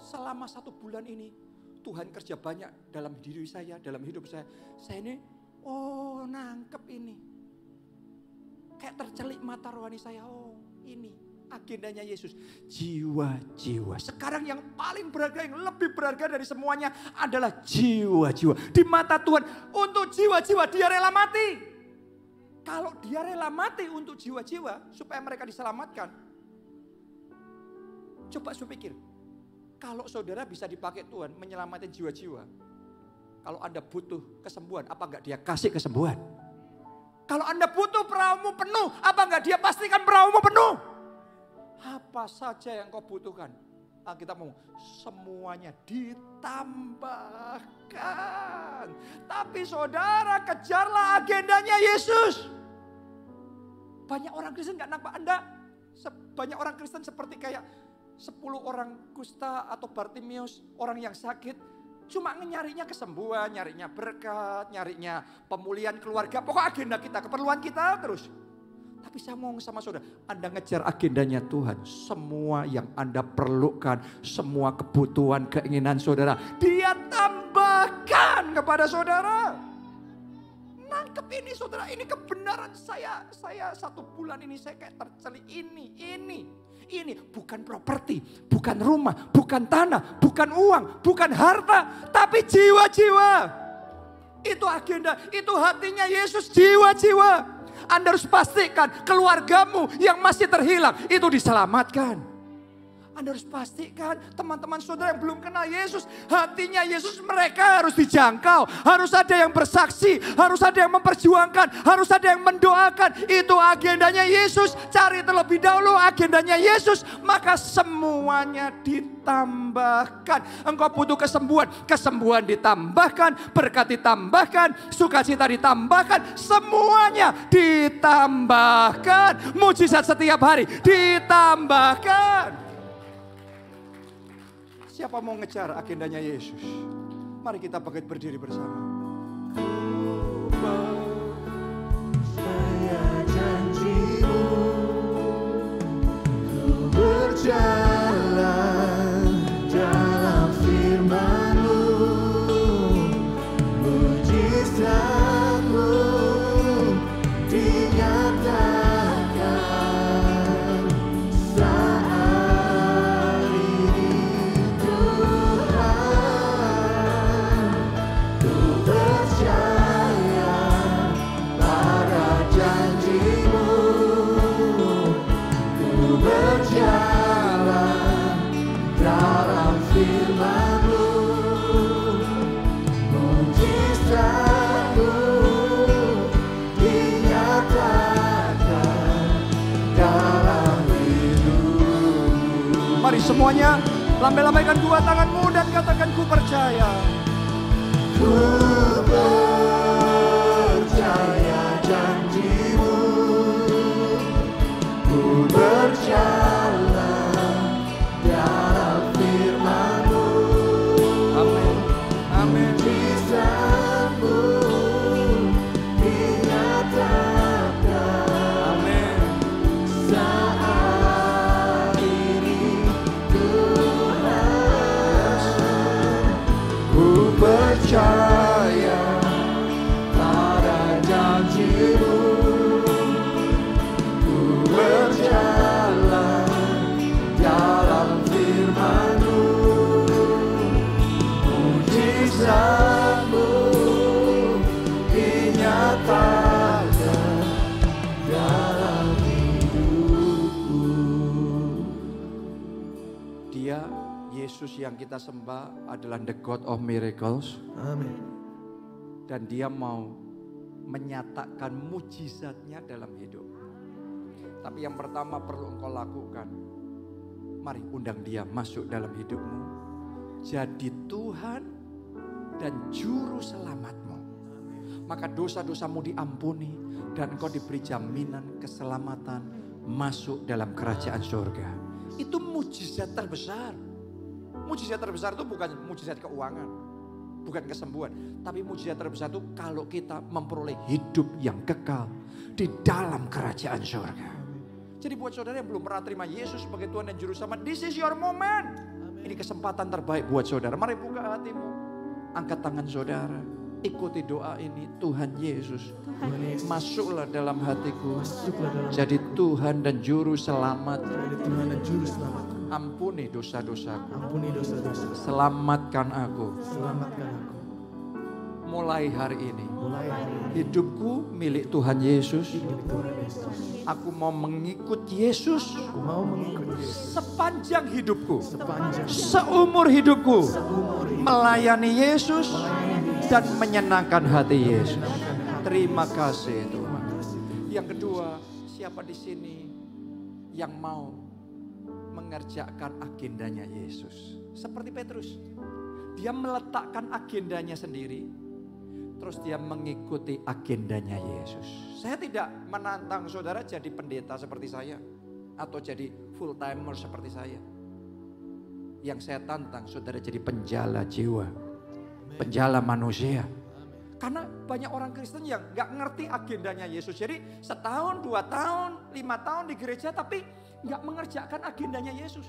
selama 1 bulan ini, Tuhan kerja banyak dalam diri saya, dalam hidup saya. Saya ini, nangkep ini. Kayak tercelik mata rohani saya, ini agendanya Yesus. Jiwa-jiwa. Sekarang yang paling berharga, yang lebih berharga dari semuanya adalah jiwa-jiwa. Di mata Tuhan, untuk jiwa-jiwa dia rela mati. Kalau dia rela mati untuk jiwa-jiwa, supaya mereka diselamatkan. Coba saya pikir, kalau saudara bisa dipakai Tuhan menyelamatkan jiwa-jiwa. Kalau Anda butuh kesembuhan, apa enggak dia kasih kesembuhan? Kalau Anda butuh perahumu penuh, apa enggak dia pastikan perahumu penuh? Apa saja yang kau butuhkan? Kita mau semuanya ditambahkan. Tapi saudara, kejarlah agendanya Yesus. Banyak orang Kristen enggak nampak Anda. Banyak orang Kristen seperti kayak 10 orang kusta atau Bartimeus, orang yang sakit, cuma nyarinya kesembuhan, nyarinya berkat, nyarinya pemulihan keluarga. Pokok agenda kita, keperluan kita terus. Tapi saya ngomong sama saudara, Anda ngejar agendanya Tuhan. Semua yang Anda perlukan, semua kebutuhan, keinginan saudara, Dia tambahkan kepada saudara. Nangkep ini saudara, ini kebenaran saya 1 bulan ini saya kayak tercelik ini bukan properti, bukan rumah, bukan tanah, bukan uang, bukan harta, tapi jiwa-jiwa. Itu agenda, itu hatinya Yesus, jiwa-jiwa. Anda harus pastikan keluargamu yang masih terhilang itu diselamatkan. Anda harus pastikan teman-teman saudara yang belum kenal Yesus, hatinya Yesus mereka harus dijangkau. Harus ada yang bersaksi, harus ada yang memperjuangkan, harus ada yang mendoakan. Itu agendanya Yesus. Cari terlebih dahulu agendanya Yesus, maka semuanya ditambahkan. Engkau butuh kesembuhan, kesembuhan ditambahkan, berkat ditambahkan, sukacita ditambahkan, semuanya ditambahkan. Mujizat setiap hari ditambahkan. Siapa mau ngejar agendanya Yesus? Mari kita bangkit berdiri bersama. Saya janjimu, ku berjalan dalam firman-Mu, mujizat-Mu dinyatakan saat ini Tuhan. Ku percaya pada janji-Mu, ku berjalan dalam firman-Mu, mujizat-Mu dinyatakan dalam hidupku. Mari semuanya lambai-lambaikan dua tanganmu dan katakan ku percaya. Ku percaya janjimu, ku berjalan dalam firman-Mu. Amin. Amin. Mujizat-Mu dinyatakan. Amin. Saat ini Tuhan, ku percaya pada janji-Mu, ku berjalan dalam firman-Mu. Mujizat-Mu dinyatakan dalam hidupku. Dia, Yesus yang kita sembah adalah the God of miracles. Amin. Dan dia mau menyatakan mujizatnya dalam hidup. Tapi yang pertama perlu engkau lakukan. Mari undang dia masuk dalam hidupmu. Jadi Tuhan dan juru selamatmu. Maka dosa-dosamu diampuni dan engkau diberi jaminan keselamatan masuk dalam kerajaan surga. Itu mujizat terbesar. Mujizat terbesar itu bukan mujizat keuangan, bukan kesembuhan. Tapi mujizat terbesar itu kalau kita memperoleh hidup yang kekal di dalam kerajaan surga. Jadi buat saudara yang belum pernah terima Yesus sebagai Tuhan dan Juru Selamat, this is your moment. Ini kesempatan terbaik buat saudara. Mari buka hatimu, angkat tangan saudara. Ikuti doa ini. Tuhan Yesus, masuklah dalam hatiku. Jadi Tuhan dan Juru Selamat. Tuhan dan Juru Selamat. Ampuni dosa-dosaku. Ampuni dosa-dosa. Selamatkan aku. Selamatkan aku. Mulai hari ini, Mulai hari ini, hidupku milik Tuhan Yesus. milik Tuhan Yesus. Aku mau mengikut Yesus Aku mau mengikut Yesus sepanjang hidupku. sepanjang Seumur hidupku. umur hidup. Melayani Yesus dan menyenangkan hati Yesus. Terima kasih Tuhan. Yang kedua, siapa di sini yang mau mengerjakan agendanya Yesus? Seperti Petrus. Dia meletakkan agendanya sendiri. Terus dia mengikuti agendanya Yesus. Saya tidak menantang saudara jadi pendeta seperti saya. Atau jadi full timer seperti saya. Yang saya tantang saudara jadi penjala jiwa. Penjala manusia. Karena banyak orang Kristen yang gak ngerti agendanya Yesus. Jadi setahun, 2 tahun, 5 tahun di gereja tapi gak mengerjakan agendanya Yesus.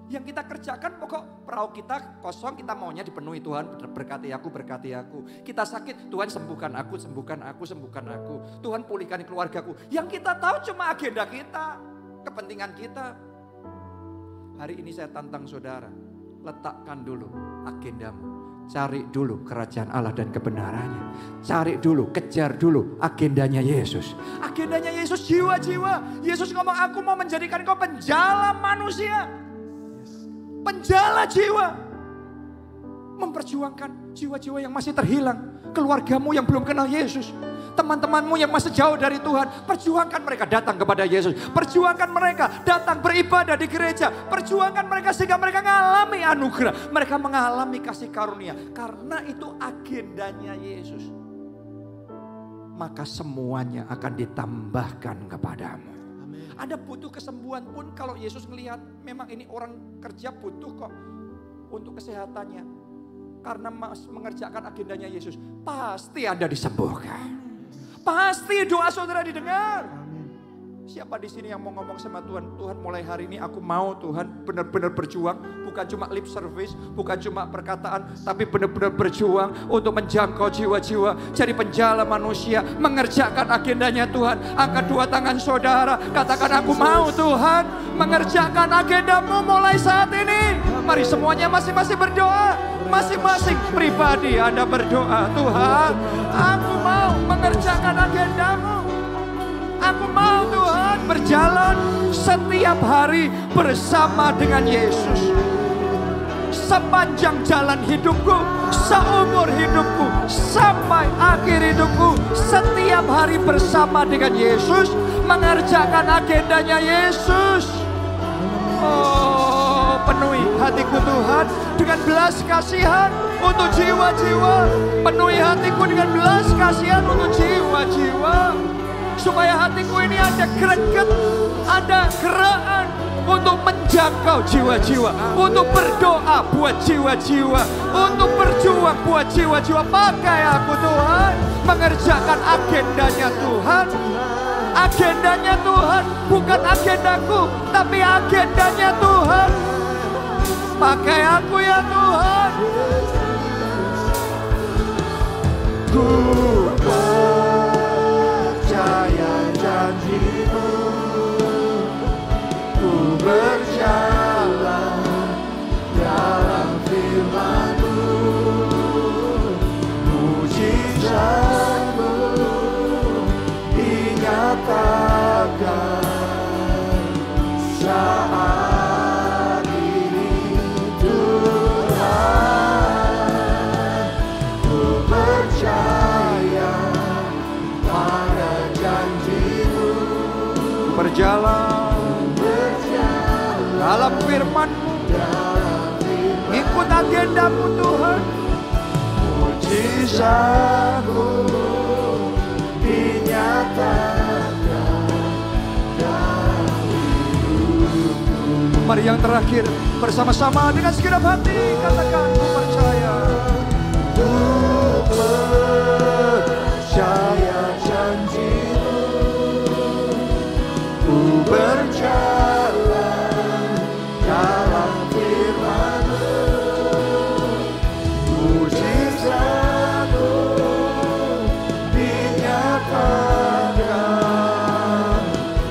Yang kita kerjakan pokok perahu kita kosong, kita maunya dipenuhi. Tuhan berkati aku, berkati aku. Kita sakit, Tuhan sembuhkan aku, sembuhkan aku, sembuhkan aku. Tuhan pulihkan keluargaku. Yang kita tahu cuma agenda kita, kepentingan kita. Hari ini saya tantang saudara, letakkan dulu agendamu. Cari dulu kerajaan Allah dan kebenarannya. Cari dulu, kejar dulu agendanya Yesus. Agendanya Yesus jiwa-jiwa. Yesus ngomong, aku mau menjadikan kau penjala manusia. Penjala jiwa. Memperjuangkan jiwa-jiwa yang masih terhilang. Keluargamu yang belum kenal Yesus. Teman-temanmu yang masih jauh dari Tuhan. Perjuangkan mereka datang kepada Yesus. Perjuangkan mereka datang beribadah di gereja. Perjuangkan mereka sehingga mereka mengalami anugerah. Mereka mengalami kasih karunia. Karena itu agendanya Yesus. Maka semuanya akan ditambahkan kepadamu. Ada butuh kesembuhan pun kalau Yesus melihat memang ini orang kerja butuh kok untuk kesehatannya. Karena mengerjakan agendanya Yesus. Pasti Anda disembuhkan. Pasti doa saudara didengar. Siapa di sini yang mau ngomong sama Tuhan? Tuhan mulai hari ini aku mau Tuhan benar-benar berjuang. Bukan cuma lip service, bukan cuma perkataan. Tapi benar-benar berjuang untuk menjangkau jiwa-jiwa. Jadi penjala manusia, mengerjakan agendanya Tuhan. Angkat 2 tangan saudara, katakan aku mau Tuhan mengerjakan agendamu mulai saat ini. Mari semuanya masing-masing berdoa. Masing-masing pribadi Anda berdoa, Tuhan aku mau mengerjakan agendamu. Aku mau Tuhan berjalan setiap hari bersama dengan Yesus. Sepanjang jalan hidupku, seumur hidupku, sampai akhir hidupku. Setiap hari bersama dengan Yesus, mengerjakan agendanya Yesus. Oh Penuhi hatiku Tuhan dengan belas kasihan untuk jiwa-jiwa. Penuhi hatiku dengan belas kasihan untuk jiwa-jiwa. Supaya hatiku ini ada greget, ada gerakan untuk menjangkau jiwa-jiwa, untuk berdoa buat jiwa-jiwa, untuk berjuang buat jiwa-jiwa. Pakai aku Tuhan, mengerjakan agendanya Tuhan. Agendanya Tuhan, bukan agendaku, tapi agendanya Tuhan. Pakai aku ya Tuhan. Ku percaya janji-Mu, ku berjalan dalam firman-Mu, mujizat-Mu dinyatakan saat ini Tuhan. Ku percaya pada janji-Mu, berjalan dalam firman-Mu, ikut agendamu Tuhan. Mujizat-Mu dinyatakan dalam hidupku. Mari yang terakhir bersama-sama dengan segenap hati katakan ku percaya. Ku percaya janji-Mu, ku berjalan dalam firman-Mu, mujizat-Mu dinyatakan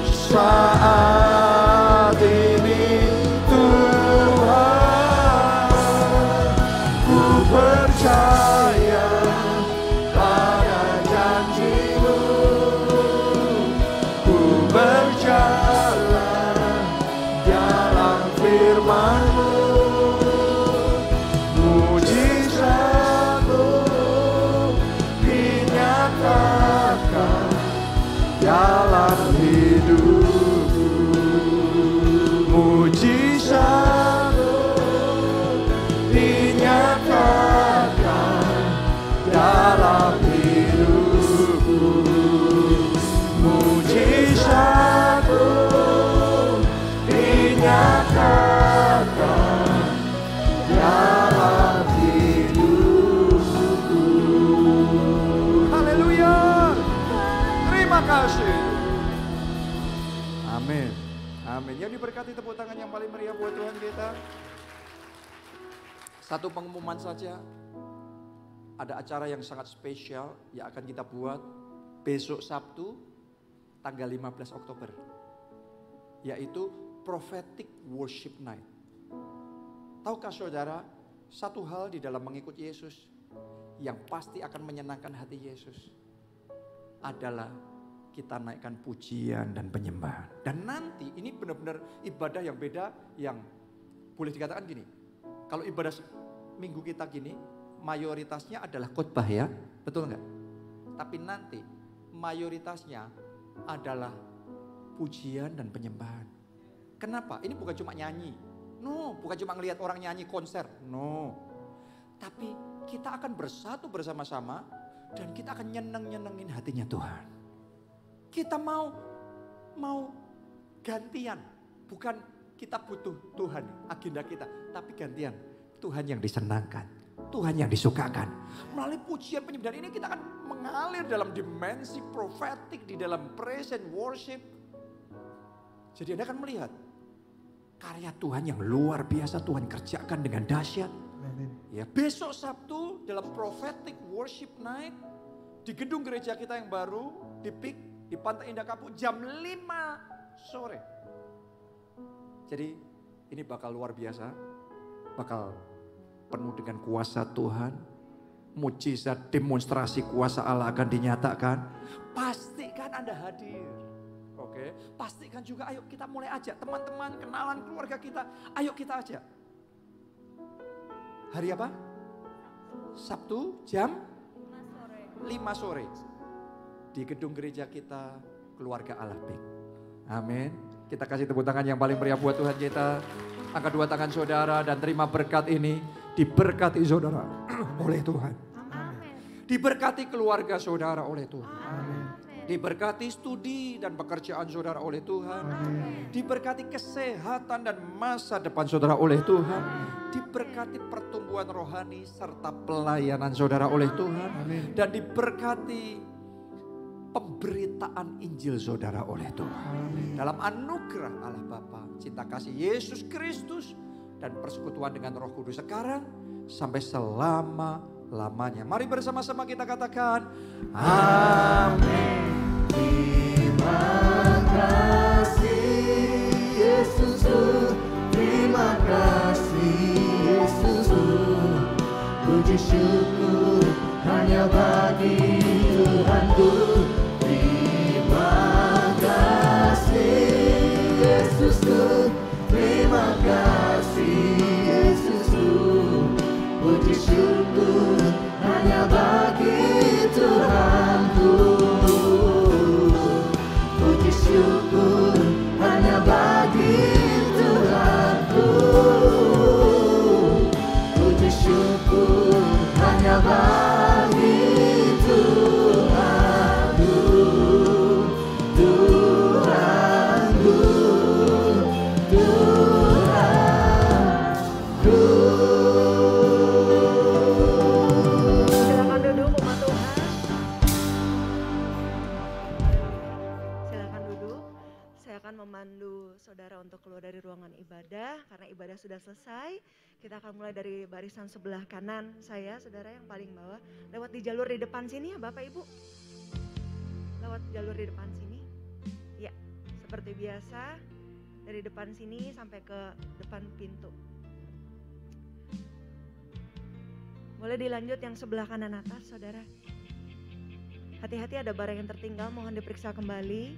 saat ini Tuhan. Ku percaya pada janji-Mu, ku berjalan dalam firman-Mu, mujizat-Mu dinyatakan dalam hidupku. Mujizat-Mu dinyatakan dalam hidupku. Mujizat-Mu dinyatakan dalam hidupku. Haleluya. Terima kasih. Amin. Amin. Yang diberkati tepuk tangan yang paling meriah buat Tuhan kita. Satu pengumuman saja. Ada acara yang sangat spesial yang akan kita buat besok Sabtu tanggal 15 Oktober. Yaitu Prophetic Worship Night. Tahukah saudara, satu hal di dalam mengikuti Yesus yang pasti akan menyenangkan hati Yesus adalah kita naikkan pujian dan penyembahan. Dan nanti ini benar-benar ibadah yang beda, yang boleh dikatakan gini. Kalau ibadah minggu kita gini, mayoritasnya adalah khotbah ya, betul nggak? Tapi nanti mayoritasnya adalah pujian dan penyembahan. Kenapa? Ini bukan cuma nyanyi. No, bukan cuma ngelihat orang nyanyi konser. No. Tapi kita akan bersatu bersama-sama dan kita akan nyenengin hatinya Tuhan. Kita mau gantian. Bukan kita butuh Tuhan, agenda kita. Tapi gantian. Tuhan yang disenangkan. Tuhan yang disukakan. Melalui pujian penyembahan ini kita akan mengalir dalam dimensi profetik di dalam praise and worship. Jadi Anda akan melihat karya Tuhan yang luar biasa Tuhan kerjakan dengan dahsyat. Ya, besok Sabtu dalam prophetic worship night di gedung gereja kita yang baru di PIK di Pantai Indah Kapuk jam 5 sore. Jadi ini bakal luar biasa, bakal penuh dengan kuasa Tuhan, mujizat demonstrasi kuasa Allah akan dinyatakan. Pastikan Anda hadir. Oke, pastikan juga ayo kita mulai ajak teman-teman, kenalan keluarga kita. Ayo kita ajak. Hari apa? Sabtu jam 5 sore. Di gedung gereja kita, Keluarga Allah PIK. Amin. Kita kasih tepuk tangan yang paling meriah buat Tuhan kita. Angkat dua tangan saudara dan terima berkat ini. Diberkati saudara oleh Tuhan. Diberkati keluarga saudara oleh Tuhan. Diberkati studi dan pekerjaan saudara oleh Tuhan. Diberkati kesehatan dan masa depan saudara oleh Tuhan. Diberkati pertumbuhan rohani serta pelayanan saudara oleh Tuhan. Dan diberkati pemberitaan Injil saudara oleh Tuhan. Dalam anugerah Allah Bapa, cinta kasih Yesus Kristus, dan persekutuan dengan Roh Kudus sekarang sampai selama-lamanya. Mari bersama-sama kita katakan amin. Terima kasih Yesusku, terima kasih Yesusku. Puji syukur hanya bagi Tuhanku. Terima kasih Yesusku, terima kasih Yesusku. Puji syukur hanya bagi Tuhanku. Puji syukur hanya bagi Tuhanku. Puji syukur hanya bagi Tuhanku. Tuhanku, Tuhanku. Silakan duduk umat Tuhan. Silakan duduk. Saya akan memandu saudara untuk keluar dari ruangan ibadah karena ibadah sudah selesai. Kita akan mulai dari barisan sebelah kanan saya, saudara yang paling bawah. Lewat di jalur di depan sini ya Bapak Ibu. Lewat jalur di depan sini. Ya, seperti biasa dari depan sini sampai ke depan pintu. Boleh dilanjut yang sebelah kanan atas, saudara. Hati-hati ada barang yang tertinggal, mohon diperiksa kembali.